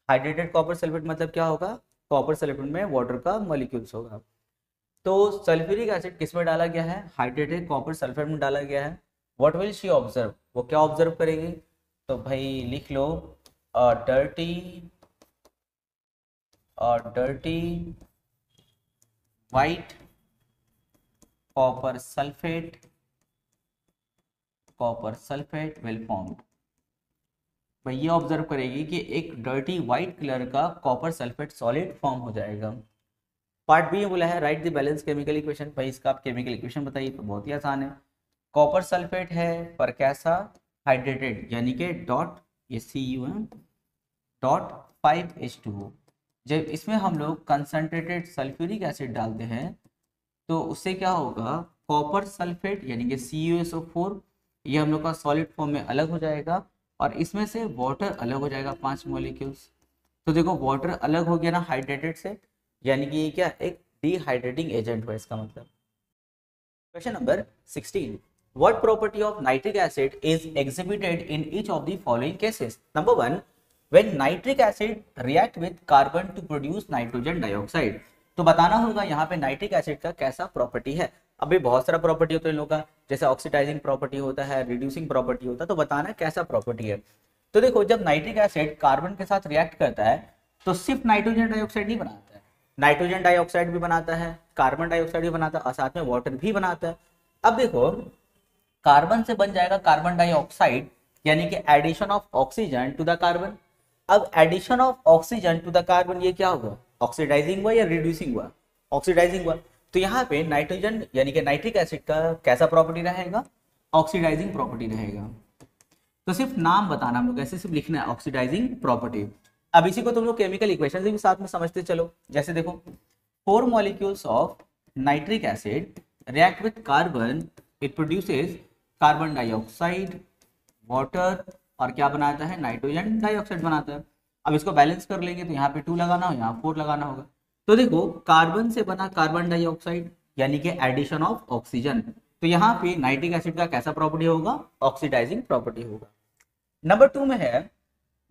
hydrated copper sulfate मतलब क्या होगा, copper sulphate में water का molecules होगा। तो सल्फ्यूरिक एसिड किस में डाला गया है, हाइड्रेटेड कॉपर सल्फेट में डाला गया है। व्हाट विल शी ऑब्जर्व, वो क्या ऑब्जर्व करेगी, तो भाई लिख लो dirty white copper sulphate well formed. भाई ये ऑब्जर्व करेगी कि एक डर्टी व्हाइट कलर का कॉपर सल्फेट सॉलिड फॉर्म हो जाएगा। पार्ट बी में बोला है write the balance chemical equation. भाई इसका आप केमिकल इक्वेशन बताइए, तो बहुत ही आसान है। कॉपर सल्फेट है पर कैसा, हाइड्रेटेड, यानी कि डॉट ये Cu है डॉट 5H2O। जब इसमें हम लोग कंसंट्रेटेड सल्फ्यूरिक एसिड डालते हैं तो उससे क्या होगा, कॉपर सल्फेट यानी कि CuSO4 ये हम लोग का सॉलिड फॉर्म में अलग हो जाएगा और इसमें से वाटर अलग हो जाएगा 5 मॉलिक्यूल्स। तो देखो वाटर अलग हो गया ना हाइड्रेटेड से, यानी कि ये क्या एक डिहाइड्रेटिंग एजेंट हुआ इसका मतलब। Question number 16, what property of nitric acid is exhibited in each of the following cases. Number 1, when nitric acid react with carbon to produce nitrogen dioxide. तो बताना होगा यहाँ पे नाइट्रिक एसिड का कैसा प्रॉपर्टी है। अभी बहुत सारा प्रॉपर्टी होता है इन लोगों का, जैसे ऑक्सीडाइजिंग प्रॉपर्टी होता है, रिड्यूसिंग प्रॉपर्टी होता है, तो बताना कैसा प्रॉपर्टी है। तो देखो जब नाइट्रिक एसिड कार्बन के साथ रिएक्ट करता है तो सिर्फ नाइट्रोजन डाइऑक्साइड नहीं बनाता है, नाइट्रोजन डाइऑक्साइड भी बनाता है, कार्बन डाइऑक्साइड भी बनाता है और साथ में वाटर भी बनाता है। अब देखो कार्बन से बन जाएगा कार्बन डाइऑक्साइड, यानी कि addition of oxygen to the carbon. अब addition of oxygen to the carbon ये क्या होगा, ऑक्सीडाइजिंग हुआ या रिड्यूसिंग हुआ, ऑक्सीडाइजिंग हुआ। तो यहाँ पे नाइट्रोजन यानी कि नाइट्रिक एसिड का कैसा प्रॉपर्टी रहेगा, ऑक्सीडाइजिंग प्रॉपर्टी रहेगा। तो सिर्फ नाम बताना हम लोग, ऐसे सिर्फ लिखना है ऑक्सीडाइजिंग प्रॉपर्टी। अब इसी को तुम लोग केमिकल इक्वेशन से भी साथ में समझते चलो। जैसे देखो 4 molecules of nitric acid react with carbon it produces carbon dioxide, water और क्या बनाता है, नाइट्रोजन डाइऑक्साइड बनाता है। अब इसको बैलेंस कर लेंगे तो यहाँ पे 2 लगाना हो, यहाँ 4 लगाना होगा। तो देखो कार्बन से बना कार्बन डाइऑक्साइड यानी कि एडिशन ऑफ ऑक्सीजन, तो यहाँ पे नाइट्रिक एसिड का कैसा प्रॉपर्टी होगा, ऑक्सीडाइजिंग प्रॉपर्टी होगा। नंबर 2 में है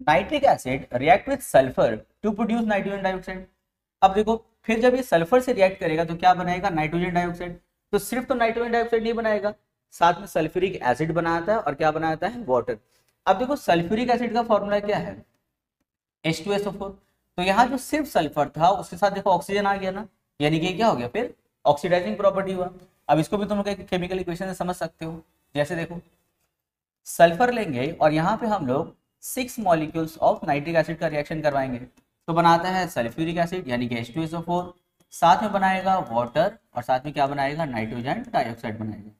nitric acid react with sulphur to produce nitrogen dioxide. अब देखो फिर जब ये सल्फर से रिएक्ट करेगा तो क्या बनाएगा, नाइट्रोजन डाइऑक्साइड। तो सिर्फ तो नाइट्रोजन डाइऑक्साइड नहीं बनाएगा, साथ में सल्फ्यूरिक एसिड बनाता है और क्या बनाता है, वाटर। अब देखो सल्फ्यूरिक एसिड का फॉर्मूला क्या है, H2SO4। तो यहाँ जो सिर्फ सल्फर था उसके साथ देखो ऑक्सीजन आ गया ना, यानी कि क्या हो गया, फिर ऑक्सीडाइजिंग प्रॉपर्टी हुआ। अब इसको भी तुम लोग केमिकल इक्वेशन से समझ सकते हो। जैसे देखो सल्फर लेंगे और यहाँ पे हम लोग 6 मॉलिक्यूल्स ऑफ नाइट्रिक एसिड का रिएक्शन करवाएंगे, तो बनाता है सल्फ्यूरिक एसिड यानी कि H2SO4, साथ में बनाएगा वाटर और साथ में क्या बनाएगा, नाइट्रोजन डाइऑक्साइड बनाएगा।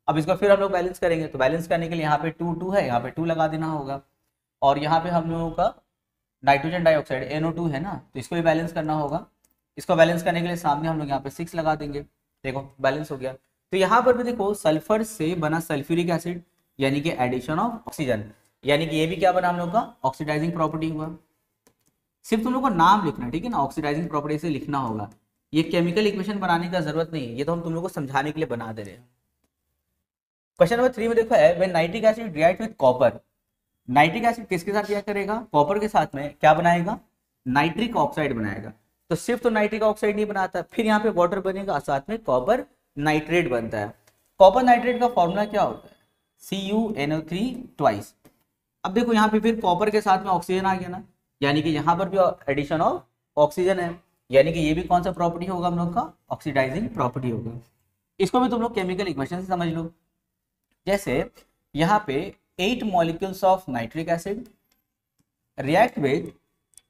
अब इसको फिर हम लोग बैलेंस करेंगे, तो बैलेंस करने के लिए यहाँ पे 2 2 है, यहाँ पे 2 लगा देना होगा। और यहाँ पे हम लोगों का नाइट्रोजन डाइऑक्साइड NO2 है ना, तो इसको भी बैलेंस करना होगा। इसको बैलेंस करने के लिए सामने हम लोग यहाँ पे 6 लगा देंगे, देखो बैलेंस हो गया। तो यहाँ पर भी देखो सल्फर से बना सल्फ्यूरिक एसिड यानी कि एडिशन ऑफ ऑक्सीजन, यानी कि ये भी क्या बना हम लोग का, ऑक्सीडाइजिंग प्रॉपर्टी हुआ। सिर्फ तुम लोग को नाम लिखना, ठीक है ना, ऑक्सीडाइजिंग प्रॉपर्टी से लिखना होगा। ये केमिकल इक्वेशन बनाने का जरूरत नहीं है, ये तो हम तुम लोग को समझाने के लिए बना दे रहे हैं। क्वेश्चन नंबर 3 में देखो है when nitric acid react with copper. Nitric acid किसके साथ रिएक्ट करेगा, कॉपर के साथ में क्या बनाएगा, नाइट्रिक ऑक्साइड बनाएगा। तो सिर्फ तो नाइट्रिक ऑक्साइड नहीं बनाता, फिर यहाँ पे वाटर बनेगा और साथ में कॉपर नाइट्रेट बनता है। कॉपर नाइट्रेट का फॉर्मूला क्या होता है, CuNO3 ट्वाइस। अब देखो यहाँ पे फिर कॉपर के साथ में ऑक्सीजन आ गया ना, यानी कि यहाँ पर भी एडिशन ऑफ ऑक्सीजन है, यानी कि ये भी कौन सा प्रॉपर्टी होगा हम लोग का, ऑक्सीडाइजिंग प्रॉपर्टी होगा। इसको भी तुम लोग केमिकल इक्वेशन से समझ लो। जैसे यहाँ पे 8 molecules of nitric acid react with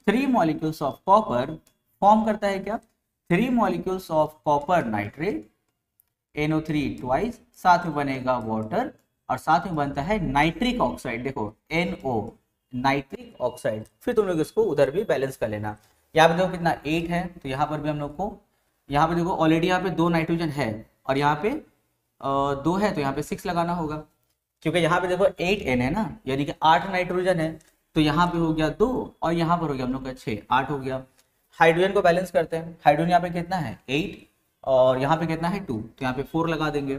3 molecules of copper, form करता है क्या, 3 molecules of copper nitrate NO3 twice, साथ में बनेगा वाटर और साथ में बनता है नाइट्रिक ऑक्साइड, देखो NO नाइट्रिक ऑक्साइड। फिर तुम लोग इसको उधर भी बैलेंस कर लेना। यहाँ पे देखो कितना 8 है, तो यहाँ पर भी हम लोग को, यहाँ पे देखो ऑलरेडी यहाँ पे 2 नाइट्रोजन है और यहाँ पे 2 है, तो यहाँ पे 6 लगाना होगा, क्योंकि यहाँ पे देखो 8N है ना, यानी कि 8 नाइट्रोजन है। तो यहाँ पे हो गया 2 और यहाँ पर हो गया हम लोग का 6, 8 हो गया। हाइड्रोजन को बैलेंस करते हैं, हाइड्रोजन यहाँ पे कितना है 8 और यहाँ पे कितना है 2, तो यहाँ पे 4 लगा देंगे,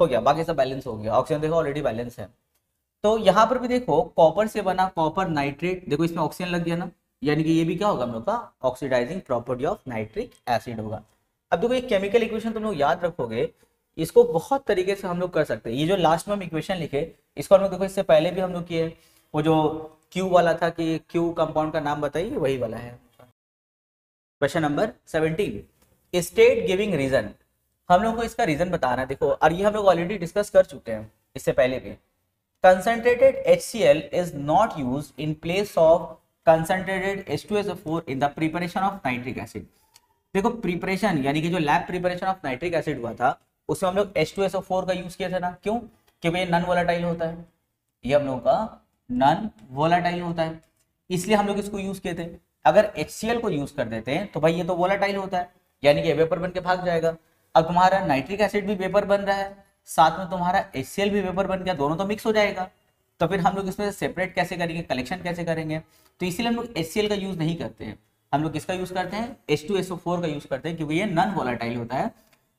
हो गया, बाकी सब बैलेंस हो गया। ऑक्सीजन देखो ऑलरेडी बैलेंस है। तो यहाँ पर भी देखो कॉपर से बना कॉपर नाइट्रेट, देखो इसमें ऑक्सीजन लग गया ना, यानी कि ये भी क्या होगा हम लोग का, oxidising property of nitric acid होगा। अब देखो एक केमिकल इक्वेशन तुम लोग याद रखोगे, इसको बहुत तरीके से हम लोग कर सकते हैं। ये जो लास्ट में हम इक्वेशन लिखे, इसको हम लोग देखो इससे पहले भी हम लोग किए, वो जो क्यू वाला था कि क्यू कंपाउंड का नाम बताइए, वही वाला है। Question number 17, state giving reason. हम लोग को इसका रीजन बताना है, देखो, और ये हम लोग ऑलरेडी डिस्कस कर चुके हैं इससे पहले भी। Concentrated HCl is not used in place of concentrated H2SO4 in the preparation of nitric acid. देखो प्रिपरेशन यानी कि जो lab preparation of nitric acid हुआ था, उसमें हम लोग H2SO4 का यूज किया था ना, क्यों, क्योंकि ये नॉन वोलेटाइल होता है, ये हम लोग का नॉन वोलेटाइल होता है, इसलिए हम लोग इसको यूज किए थे। अगर HCl को यूज कर देते हैं तो भाई ये तो वोलेटाइल होता है, यानी कि वेपर बन के भाग जाएगा। अब तुम्हारा नाइट्रिक एसिड भी वेपर बन रहा है, साथ में तुम्हारा HCl भी वेपर बन गया, दोनों तो मिक्स हो जाएगा। तो फिर हम लोग इसमें से सेपरेट कैसे करेंगे, कलेक्शन कैसे करेंगे, तो इसीलिए हम लोग HCl का यूज नहीं करते हैं, हम लोग किसका यूज करते हैं, H2SO4 का यूज करते हैं, क्योंकि ये नॉन वोलेटाइल होता है,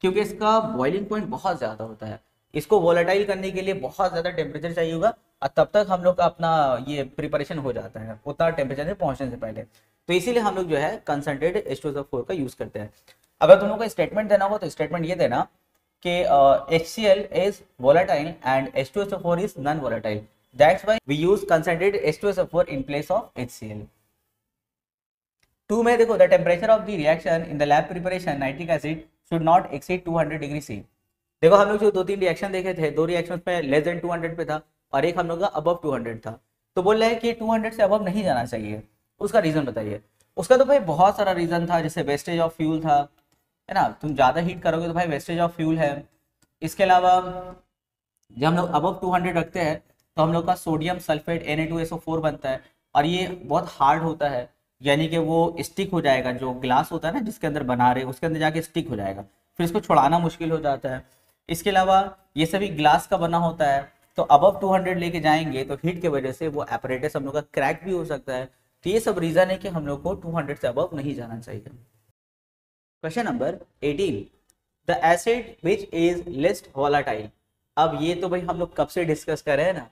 क्योंकि इसका बॉइलिंग पॉइंट बहुत ज्यादा होता है। इसको वोलेटाइल करने के लिए बहुत ज्यादा टेम्परेचर चाहिए होगा, और तब तक हम लोग का अपना ये प्रिपरेशन हो जाता है उतना टेम्परेचर में पहुंचने से पहले। तो इसीलिए हम लोग जो है कंसंट्रेटेड H2SO4 का यूज करते हैं। अगर तुम लोग को स्टेटमेंट देना हो तो स्टेटमेंट ये देना कि HCl is volatile and H2SO4 is non-volatile. That's why we use concentrated H2SO4 in place of HCl. 2 में देखो the temperature of the reaction in the lab preparation nitric acid should not exceed 200 degree C. देखो हम लोग जो 2-3 reaction देखे थे, 2 reaction में less than 200 पे था और एक हम लोग का अबव 200 था। तो बोल रहे हैं कि 200 से अबव नहीं जाना चाहिए, उसका रीजन बताइए। उसका तो भाई बहुत सारा रीजन था, जैसे वेस्टेज ऑफ फ्यूल था, है ना, तुम ज्यादा हीट करोगे तो भाई वेस्टेज ऑफ फ्यूल है। इसके अलावा जब हम लोग अबव 200 रखते हैं तो हम लोग का सोडियम सल्फेट Na2SO4 बनता है, और ये बहुत हार्ड होता है, यानी कि वो स्टिक हो जाएगा, जो ग्लास होता है ना जिसके अंदर बना रहे उसके अंदर जाके स्टिक हो जाएगा, फिर इसको छुड़ाना मुश्किल हो जाता है। इसके अलावा ये सभी ग्लास का बना होता है, तो अबव 200 लेके जाएंगे तो हीट की वजह से वो एपरेटस हम लोग का क्रैक भी हो सकता है। तो ये सब रीजन है कि हम लोग को 200 से अबव नहीं जाना चाहिए। Question number 18, the acid which is list volatile. अब ये तो भाई हम लोग कब से डिस्कस कर रहे हैं ना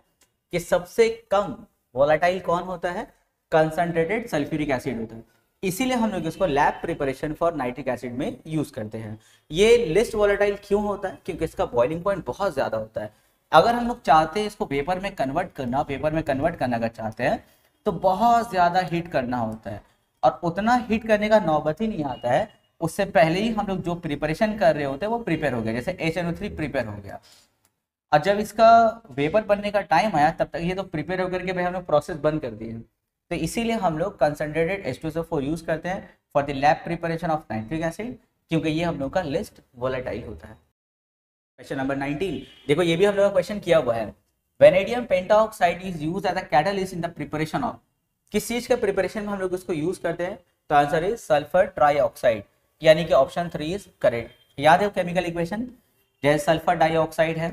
कि सबसे कम वोलाटाइल कौन होता है, कंसंट्रेटेड सल्फ्यूरिक एसिड होता है। इसीलिए हम लोग इसको lab preparation for nitric acid में यूज करते हैं। ये लिस्ट वोलेटाइल क्यों होता है, क्योंकि इसका बॉइलिंग पॉइंट बहुत ज्यादा होता है। अगर हम लोग चाहते हैं इसको पेपर में कन्वर्ट करना अगर चाहते हैं तो बहुत ज्यादा हीट करना होता है, और उतना हीट करने का नौबत ही नहीं आता है। उससे पहले ही हम लोग जो प्रिपरेशन कर रहे होते हैं वो प्रिपेयर हो गया, जैसे HNO3 प्रिपेयर हो गया, और जब इसका वेपर बनने का टाइम आया तब तक ये तो प्रिपेयर होकर के भाई हम लोग प्रोसेस बंद कर दिए। तो इसीलिए हम लोग कंसंट्रेटेड H2SO4 यूज करते हैं for the lab preparation of nitric acid, क्योंकि ये हम लोग का लिस्ट वोलेटाइल होता है। क्वेश्चन नंबर 19, देखो ये भी हम लोग का क्वेश्चन किया हुआ है। Vanadium pentoxide is used as a catalyst in the preparation of, किस चीज के प्रिपरेशन में हम लोग उसको यूज करते हैं, तो आंसर इज सल्फर ट्राईऑक्साइड, यानी कि ऑप्शन 3 इज करेक्ट। याद है केमिकल इक्वेशन, जैसे सल्फर डाइऑक्साइड है,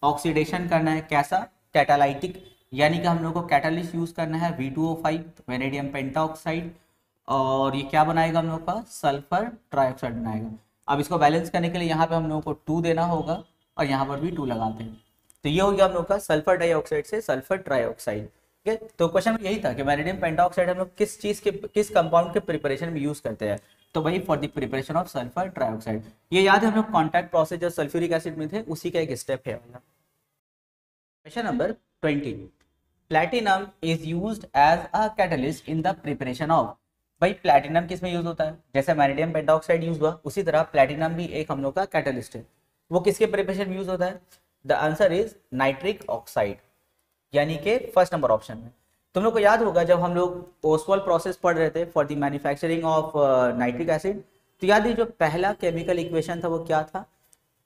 ऑक्सीडेशन करना है कैसा, कैटालाइटिक, यानी कि हम लोग को कैटालिस्ट यूज करना है V2O5 वेनेडियम पेंटाऑक्साइड, और ये क्या बनाएगा हम लोग का सल्फर ट्राईऑक्साइड बनाएगा। अब इसको बैलेंस करने के लिए यहाँ पे हम लोगों को 2 देना होगा और यहाँ पर भी 2 लगाते हैं, तो ये हो गया हम लोग का सल्फर डाइऑक्साइड से सल्फर ट्राईऑक्साइड। ठीक है, तो क्वेश्चन यही था कि वेनेडियम पेंटाऑक्साइड हम लोग किस चीज के किस कंपाउंड के प्रिपरेशन में यूज करते हैं, तो भाई for the preparation of sulphur trioxide. ये याद है हम लोग कॉन्टैक्ट प्रोसेस जो सल्फ्यूरिक एसिड में थे उसी का एक स्टेप है। Question number 20, platinum is used as a catalyst in the preparation of, भाई प्लैटिनम किस में यूज होता है, जैसे वेनेडियम पेंटाऑक्साइड यूज हुआ उसी तरह प्लैटिनम भी एक हम लोग का कैटलिस्ट है। वो किसके प्रिपरेशन में यूज होता है, the answer is nitric oxide, यानी कि फर्स्ट नंबर ऑप्शन में। तुम लोग को याद होगा जब हम लोग ओसवाल प्रोसेस पढ़ रहे थे for the manufacturing of nitric acid, तो याद है जो पहला केमिकल इक्वेशन था वो क्या था,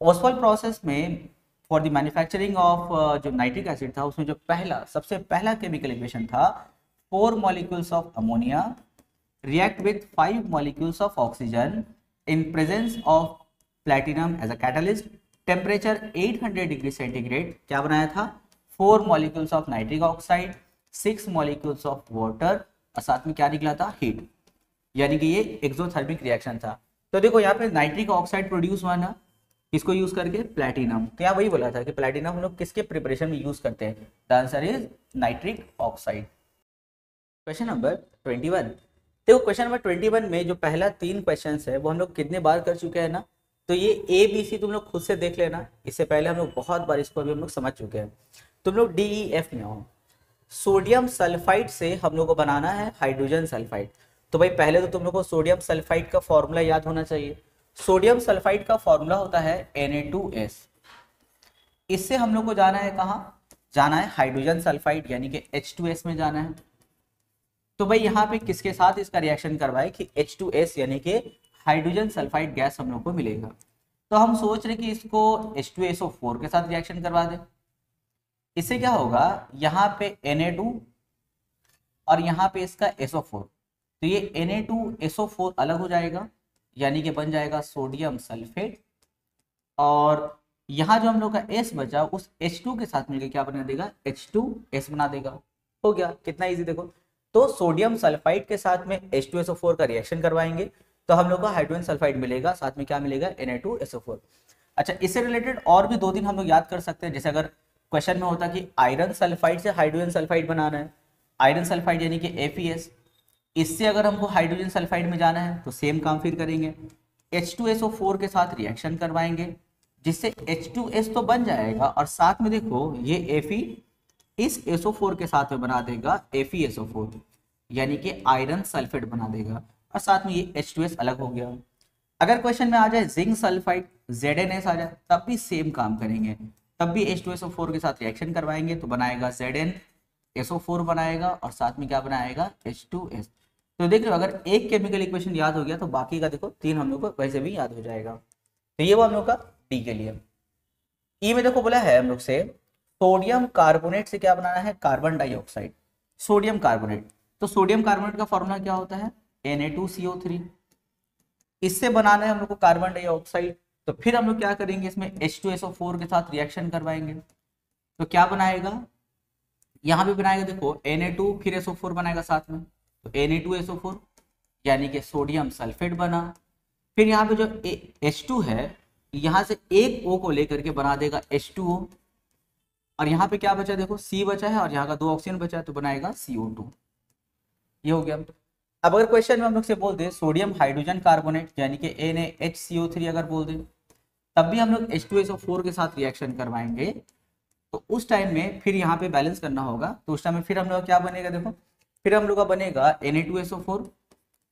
ओसवाल प्रोसेस में फॉर द मैन्युफैक्चरिंग ऑफ जो नाइट्रिक एसिड था उसमें जो सबसे पहला केमिकल इक्वेशन था 4 molecules of ammonia react with 5 molecules of oxygen in presence of platinum as a catalyst, temperature 800 degree centigrade, क्या बनाया था 4 molecules of nitric oxide, 6 molecules of water, और साथ में क्या निकला था हीट, यानी कि ये एक्सोथर्मिक रिएक्शन था। तो देखो यहाँ पे नाइट्रिक ऑक्साइड प्रोड्यूस हुआ ना, किसको यूज करके, प्लैटिनम। तो यहाँ वही बोला था कि प्लैटिनम हम लोग किसके प्रिपरेशन में यूज करते हैं, the answer is nitric oxide. Question number 21, देखो क्वेश्चन नंबर 21 में जो पहला 3 क्वेश्चन है वो हम लोग कितने बार कर चुके हैं ना, तो ये ABC तुम लोग खुद से देख लेना, इससे पहले हम लोग बहुत बार इसको अभी हम लोग समझ चुके हैं। तुम लोग DEF में हो, सोडियम सल्फाइड से हम लोग को बनाना है हाइड्रोजन सल्फाइड। तो भाई पहले तो तुम लोग को सोडियम सल्फाइड का फॉर्मूला याद होना चाहिए। सोडियम सल्फाइड का फॉर्मूला होता है Na2S। इससे हम लोग को जाना है कहाँ, जाना है हाइड्रोजन सल्फाइड यानी कि H2S में जाना है। तो भाई यहाँ पे किसके साथ इसका रिएक्शन करवाए कि H2S यानी कि हाइड्रोजन सल्फाइड गैस हम लोग को मिलेगा। तो हम सोच रहे कि इसको H2SO4 के साथ रिएक्शन करवा दें। इससे क्या होगा, यहाँ पे Na2 और यहाँ पे इसका SO4, तो ये Na2SO4 अलग हो जाएगा, यानी कि बन जाएगा सोडियम सल्फेट, और यहाँ जो हम लोग का S बचा उस H2 के साथ मिलकर क्या बना देगा, H2S बना देगा। हो गया, कितना इजी देखो। तो सोडियम सल्फाइड के साथ में H2SO4 का रिएक्शन करवाएंगे तो हम लोग को हाइड्रोजन सल्फाइड मिलेगा, साथ में क्या मिलेगा, Na2SO4। अच्छा, इससे रिलेटेड और भी 2-3 हम लोग याद कर सकते हैं, जैसे अगर क्वेश्चन में होता कि आयरन सल्फाइड से हाइड्रोजन सल्फाइड बनाना है, आयरन सल्फाइड यानी कि FeS, इससे अगर हमको हाइड्रोजन सल्फाइड में जाना है तो सेम काम फिर करेंगे, H2SO4 के साथ रिएक्शन करवाएंगे जिससे H2S तो बन जाएगा, और साथ में देखो ये Fe इस SO4 के साथ में बना देगा FeSO4 यानी कि आयरन सल्फेट बना देगा, और साथ में ये H2S अलग हो गया। अगर क्वेश्चन में आ जाए जिंक सल्फाइड ZnS आ जाए तब भी सेम काम करेंगे, तब भी H2SO4 के साथ रिएक्शन करवाएंगे तो बनाएगा ZnSO4 बनाएगा, और साथ में क्या बनाएगा, H2S। तो देख लो अगर एक केमिकल इक्वेशन याद हो गया तो बाकी का देखो 3 हम लोग को वैसे भी याद हो जाएगा। तो ये वो हम लोग का डी के लिए। ई में देखो बोला है हम लोग से सोडियम कार्बोनेट से क्या बनाना है, कार्बन डाइऑक्साइड, सोडियम कार्बोनेट। तो सोडियम कार्बोनेट का फॉर्मूला क्या होता है, Na2CO3। इससे बनाना है हम लोग को कार्बन डाइऑक्साइड, तो फिर हम लोग क्या करेंगे, इसमें H2SO4 के साथ रिएक्शन करवाएंगे, तो क्या बनाएगा, यहाँ पे बनाएगा देखो Na2 फिर SO4 बनाएगा साथ में, तो Na2SO4 यानी कि सोडियम सल्फेट बना। फिर यहाँ पे जो H2 है, यहाँ से एक O को लेकर के बना देगा H2O, और यहाँ पे क्या बचा देखो C बचा है और यहाँ का 2 ऑक्सीजन बचा है, तो बनाएगा CO2। ये हो गया। अब अगर क्वेश्चन में हम लोग से बोल दे सोडियम हाइड्रोजन कार्बोनेट यानी कि NaHCO3 अगर बोल दे, तब भी हम लोग H2SO4 के साथ रिएक्शन करवाएंगे, तो उस टाइम में फिर यहाँ पे बैलेंस करना होगा। तो उस टाइम में फिर हम लोग क्या बनेगा देखो, फिर हम लोग का बनेगा Na2SO4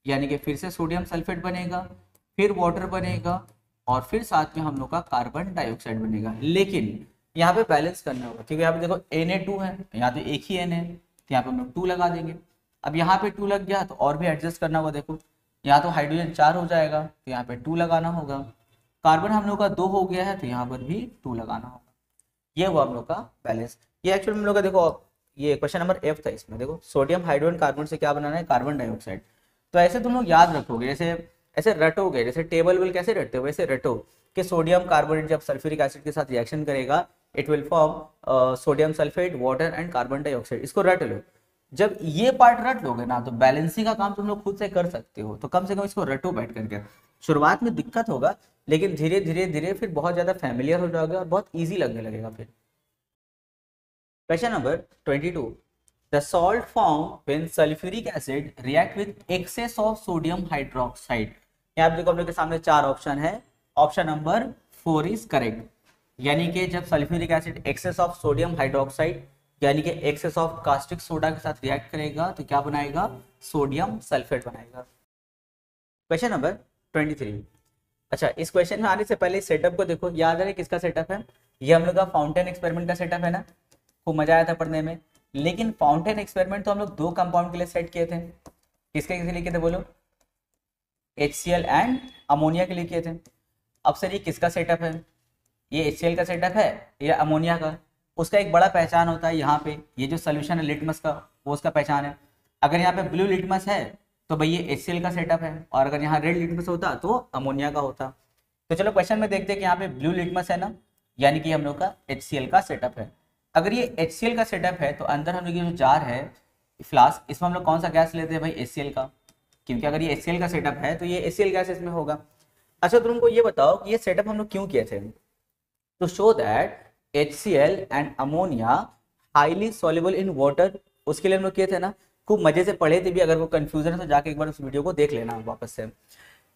यानी कि फिर से सोडियम सल्फेट बनेगा, फिर वाटर बनेगा, और फिर साथ में हम लोग का कार्बन डाइऑक्साइड बनेगा। लेकिन यहाँ पे बैलेंस करना होगा, क्योंकि यहाँ पे देखो Na2 है, यहाँ तो एक ही N है, तो यहाँ पे हम लोग 2 लगा देंगे। अब यहाँ पे 2 लग गया तो और भी एडजस्ट करना होगा, देखो यहाँ तो हाइड्रोजन 4 हो जाएगा, तो यहाँ पे 2 लगाना होगा। कार्बन हम लोग का 2 हो गया है, तो यहाँ पर भी 2 लगाना होगा। ये हुआ हम लोग का बैलेंस। ये एक्चुअली हम लोग का देखो, ये क्वेश्चन नंबर F था, इसमें देखो सोडियम हाइड्रोजन कार्बन से क्या बनाना है, कार्बन डाइऑक्साइड। तो ऐसे तुम लोग याद रखोगे, जैसे ऐसे रटोगे, जैसे टेबल विल कैसे रटते हो वैसे रटो कि सोडियम कार्बोनेट जब सल्फ्यूरिक एसिड के साथ रिएक्शन करेगा, it will form sodium sulphate, water and carbon dioxide. इसको रट लो। जब ये पार्ट रट लोगे ना, तो बैलेंसिंग का काम तुम लोग खुद से कर सकते हो। तो कम से कम इसको रटो बैठ करके। शुरुआत में दिक्कत होगा, लेकिन धीरे धीरे धीरे फिर बहुत ज्यादा फैमिलियर हो जाओगे और बहुत ईजी लगने लगेगा फिर। Question number 22, the salt formed when sulfuric acid react with excess of sodium hydroxide। यहाँ पे देखो हम लोग के सामने 4 ऑप्शन है, ऑप्शन नंबर 4 इज करेक्ट। यानी कि जब sulphuric acid excess of sodium hydroxide यानी कि एक्सेस ऑफ कास्टिक सोडा के साथ रिएक्ट करेगा, तो क्या बनाएगा, सोडियम सल्फेट बनाएगा। Question number 23। अच्छा, इस क्वेश्चन में आने से पहले सेटअप को देखो, याद है किसका सेटअप है, ये हम लोग का फाउंटेन एक्सपेरिमेंट का सेटअप है ना, खूब मजा आया था पढ़ने में। लेकिन फाउंटेन एक्सपेरिमेंट तो हम लोग 2 कंपाउंड के लिए सेट किए थे। किसके लिए किए थे बोलो, HCl एंड अमोनिया के लिए किए थे। अब सर ये किसका सेटअप है, ये HCl का सेटअप है या अमोनिया का। उसका एक बड़ा पहचान होता है, यहाँ पे ये जो सोल्यूशन है लिटमस का, वो उसका पहचान है। अगर यहाँ पे ब्लू लिटमस है तो भाई ये HCl का सेटअप है, और अगर यहाँ रेड लिटमस होता तो अमोनिया का होता। तो चलो क्वेश्चन में देखते हैं कि यहाँ पे ब्लू लिटमस है ना, यानी कि हम लोग का HCl का सेटअप है। अगर ये HCl का सेटअप है तो अंदर हम लोग ये जो जार है फ्लास्क, इसमें हम लोग कौन सा गैस लेते हैं भाई, HCl का, क्योंकि अगर ये HCl का सेटअप है तो ये HCl गैस इसमें होगा। अच्छा, तुमको ये बताओ कि ये सेटअप हम लोग क्यों किए थे, तो show that HCl and ammonia highly soluble in water, उसके लिए हम लोग किए थे ना, खूब मजे से पढ़े थे भी। अगर वो कंफ्यूजन है तो जाके एक बार उस वीडियो को देख लेना वापस से।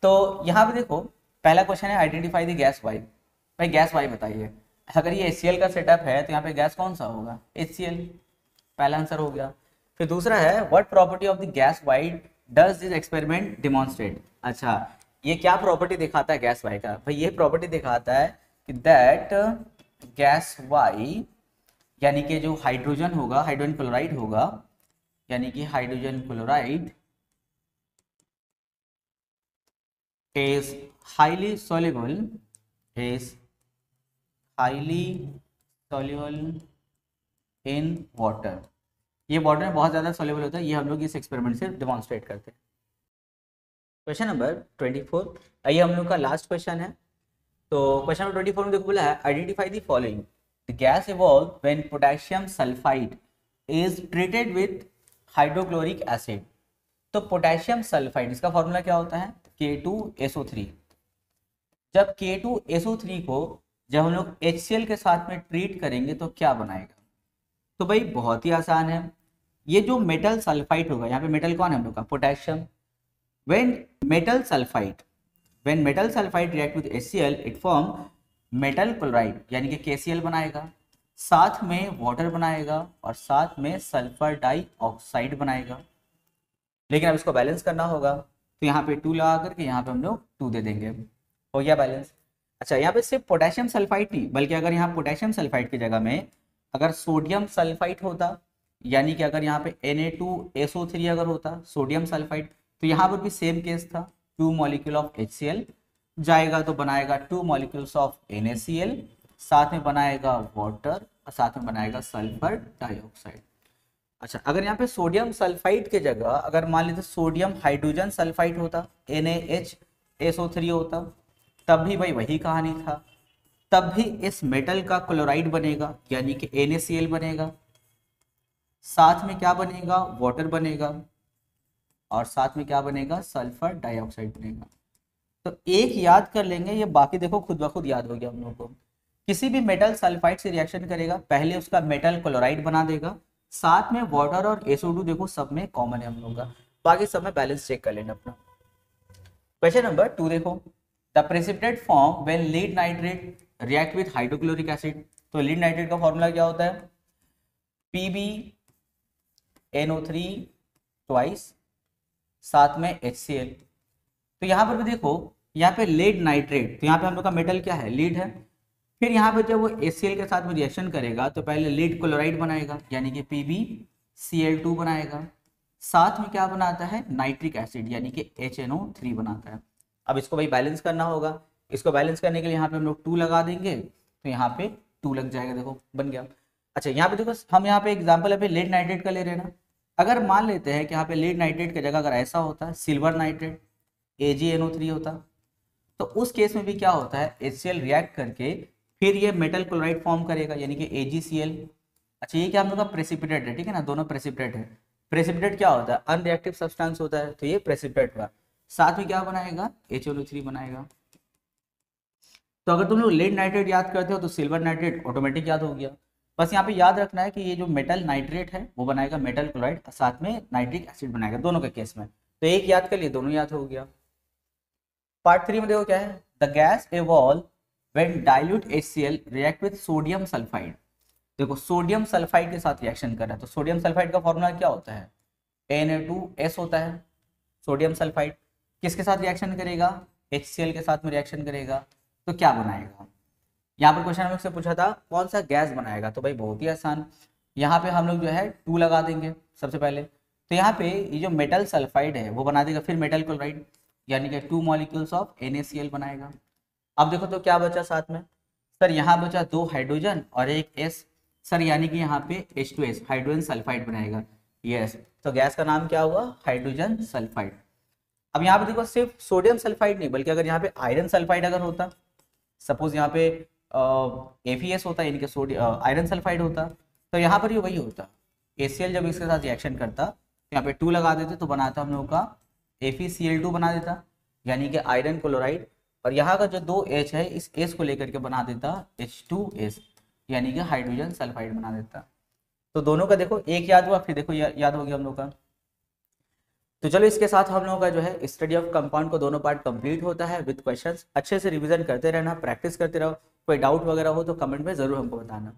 तो यहाँ पे देखो पहला क्वेश्चन है आइडेंटिफाई द गैस वाई। भाई गैस वाई बताइए। अगर ये HCl का सेटअप है तो यहाँ पे गैस कौन सा होगा, HCl, पहला आंसर हो गया। फिर दूसरा है what property of the gas why does this experiment demonstrate. अच्छा, ये क्या प्रॉपर्टी दिखाता है गैस वाई का, भाई ये प्रॉपर्टी दिखाता है कि दैट गैस वाई यानी कि जो हाइड्रोजन होगा, हाइड्रोजन क्लोराइड होगा, यानी कि hydrogen chloride is highly soluble in water। ये वाटर में बहुत ज्यादा soluble होता है, ये हम लोग इस एक्सपेरिमेंट से डिमॉन्स्ट्रेट करते हैं। क्वेश्चन नंबर 24, आइए हम लोग का लास्ट क्वेश्चन है। तो क्वेश्चन नंबर 24 में देखो बोला है identify the following, the gas evolve when potassium sulphide is treated with hydrochloric acid. तो पोटेशियम सल्फाइड, इसका फॉर्मूला क्या होता है, K2SO3। जब K2SO3 को जब हम लोग HCl के साथ में ट्रीट करेंगे तो क्या बनाएगा, तो भाई बहुत ही आसान है। ये जो मेटल सल्फाइड होगा, यहाँ पे मेटल कौन है हम लोग का, potassium. When metal sulphide react with HCl it form metal chloride यानी कि KCl बनाएगा, साथ में वाटर बनाएगा और साथ में सल्फर डाइऑक्साइड बनाएगा। लेकिन अब इसको बैलेंस करना होगा, तो यहाँ पे 2 लगा करके यहाँ पे हम लोग 2 दे देंगे, हो गया बैलेंस। अच्छा, यहाँ पे सिर्फ पोटेशियम सल्फाइड नहीं, बल्कि अगर यहाँ पोटेशियम सल्फाइड की जगह में अगर सोडियम सल्फाइड होता, यानी कि अगर यहाँ पे Na2SO3 अगर होता सोडियम सल्फाइड, तो यहाँ पर भी सेम केस था, 2 मॉलिक्यूल ऑफ HCl जाएगा तो बनाएगा 2 मॉलिक्यूल्स ऑफ NaCl, साथ में बनाएगा वाटर और साथ में बनाएगा सल्फर डाइऑक्साइड। अच्छा, अगर यहाँ पे सोडियम सल्फाइड के जगह अगर मान लीजिए सोडियम हाइड्रोजन सल्फाइड होता, NaHSO3 होता, तब भी भाई वही कहानी था, तब भी इस मेटल का क्लोराइड बनेगा यानी कि NaCl बनेगा, साथ में क्या बनेगा, वाटर बनेगा, और साथ में क्या बनेगा, सल्फर डाइऑक्साइड बनेगा। तो एक याद कर लेंगे, ये बाकी देखो खुद ब खुद याद हो गया हम लोग को। किसी भी मेटल सल्फाइड से रिएक्शन करेगा, पहले उसका मेटल क्लोराइड बना देगा, साथ में वाटर और SO2 देखो सब में कॉमन है हम लोग का, बाकी सब में बैलेंस चेक कर लेना अपना। क्वेश्चन नंबर 2 देखो, the precipitate form when lead nitrate react with hydrochloric acid. तो लीड नाइट्रेट का फॉर्मूला क्या होता है, PbNO3 ट्वाइस, साथ में HCl। तो यहाँ पर भी देखो, यहाँ पे लीड नाइट्रेट, तो यहाँ पे हम लोग का मेटल क्या है, लीड है। फिर यहाँ पे जब वो HCl के साथ में रिएक्शन करेगा तो पहले लीड क्लोराइड बनाएगा यानी कि PbCl2 बनाएगा, साथ में क्या बनाता है, नाइट्रिक एसिड यानी कि HNO3 बनाता है। अब इसको भाई बैलेंस करना होगा, इसको बैलेंस करने के लिए यहाँ पे हम लोग 2 लगा देंगे, तो यहाँ पे 2 लग जाएगा, देखो बन गया। अच्छा यहाँ पे देखो, हम यहाँ पे एग्जाम्पल अभी लीड नाइट्रेट का ले रहे हैं ना, अगर मान लेते हैं कि यहाँ पे लीड नाइट्रेट की जगह अगर ऐसा होता है सिल्वर नाइट्रेट AgNO3 होता, तो उस केस में भी क्या होता है, HCl रिएक्ट करके फिर ये मेटल क्लोराइड फॉर्म करेगा यानी कि AgCl। अच्छा ये क्या हम लोग का प्रेसिपिटेट है, ठीक है ना, दोनों प्रेसिपिटेट है। प्रेसिपिटेट क्या होता है, अनरिएक्टिव सब्सटेंस होता है, तो ये प्रेसिपिटेट हुआ, साथ में क्या बनाएगा, HNO3 बनाएगा। तो अगर तुम लोग लीड नाइट्रेट याद करते हो तो सिल्वर नाइट्रेट ऑटोमेटिक याद हो गया। बस यहाँ पे याद रखना है कि ये जो मेटल नाइट्रेट है वो बनाएगा मेटल क्लोराइड, साथ में नाइट्रिक एसिड बनाएगा दोनों के केस में। तो एक याद कर लिए, दोनों याद हो गया। पार्ट 3 में देखो क्या है, the gas evolve when dilute HCl react with sodium sulphide. देखो सोडियम सल्फाइड के साथ रिएक्शन कर रहा है, तो सोडियम सल्फाइड का फॉर्मूला क्या होता है, Na2S होता है। सोडियम सल्फाइड किसके साथ रिएक्शन करेगा, HCl के साथ में रिएक्शन करेगा, तो क्या बनाएगा। यहाँ पर क्वेश्चन हमसे पूछा था कौन सा गैस बनाएगा, तो भाई बहुत ही आसान, यहाँ पे हम लोग जो है 2 लगा देंगे सबसे पहले। तो यहाँ पे ये जो मेटल सल्फाइड है वो बना देगा फिर मेटल क्लोराइड यानी कि 2 मॉलिक्यूल्स ऑफ NaCl बनाएगा। अब देखो तो क्या बचा साथ में, सर यहाँ बचा 2 हाइड्रोजन और एक S, सर यानी कि यहाँ पे H2S हाइड्रोजन सल्फाइड बनाएगा। यस, तो गैस का नाम क्या हुआ, हाइड्रोजन सल्फाइड। अब यहाँ पे देखो सिर्फ सोडियम सल्फाइड नहीं, बल्कि अगर यहाँ पे आयरन सल्फाइड अगर होता, सपोज यहाँ पे FeS होता यानी कि आयरन सल्फाइड होता, तो यहाँ पर भी वही होता, HCl जब इसके साथ रिएक्शन करता तो यहाँ पे 2 लगा देते तो बनाता हम लोग का FeCl2 बना देता यानी कि आयरन क्लोराइड, और यहाँ का जो 2H है इस H को लेकर के बना देता H2S यानी कि हाइड्रोजन सल्फाइड बना देता। तो दोनों का देखो एक याद हुआ, फिर देखो याद हो गया हम लोग का। तो चलो इसके साथ हम लोगों का जो है स्टडी ऑफ कंपाउंड को दोनों पार्ट कंप्लीट होता है विद क्वेश्चंस। अच्छे से रिवीजन करते रहना, प्रैक्टिस करते रहो, कोई डाउट वगैरह हो तो कमेंट में जरूर हमको बताना।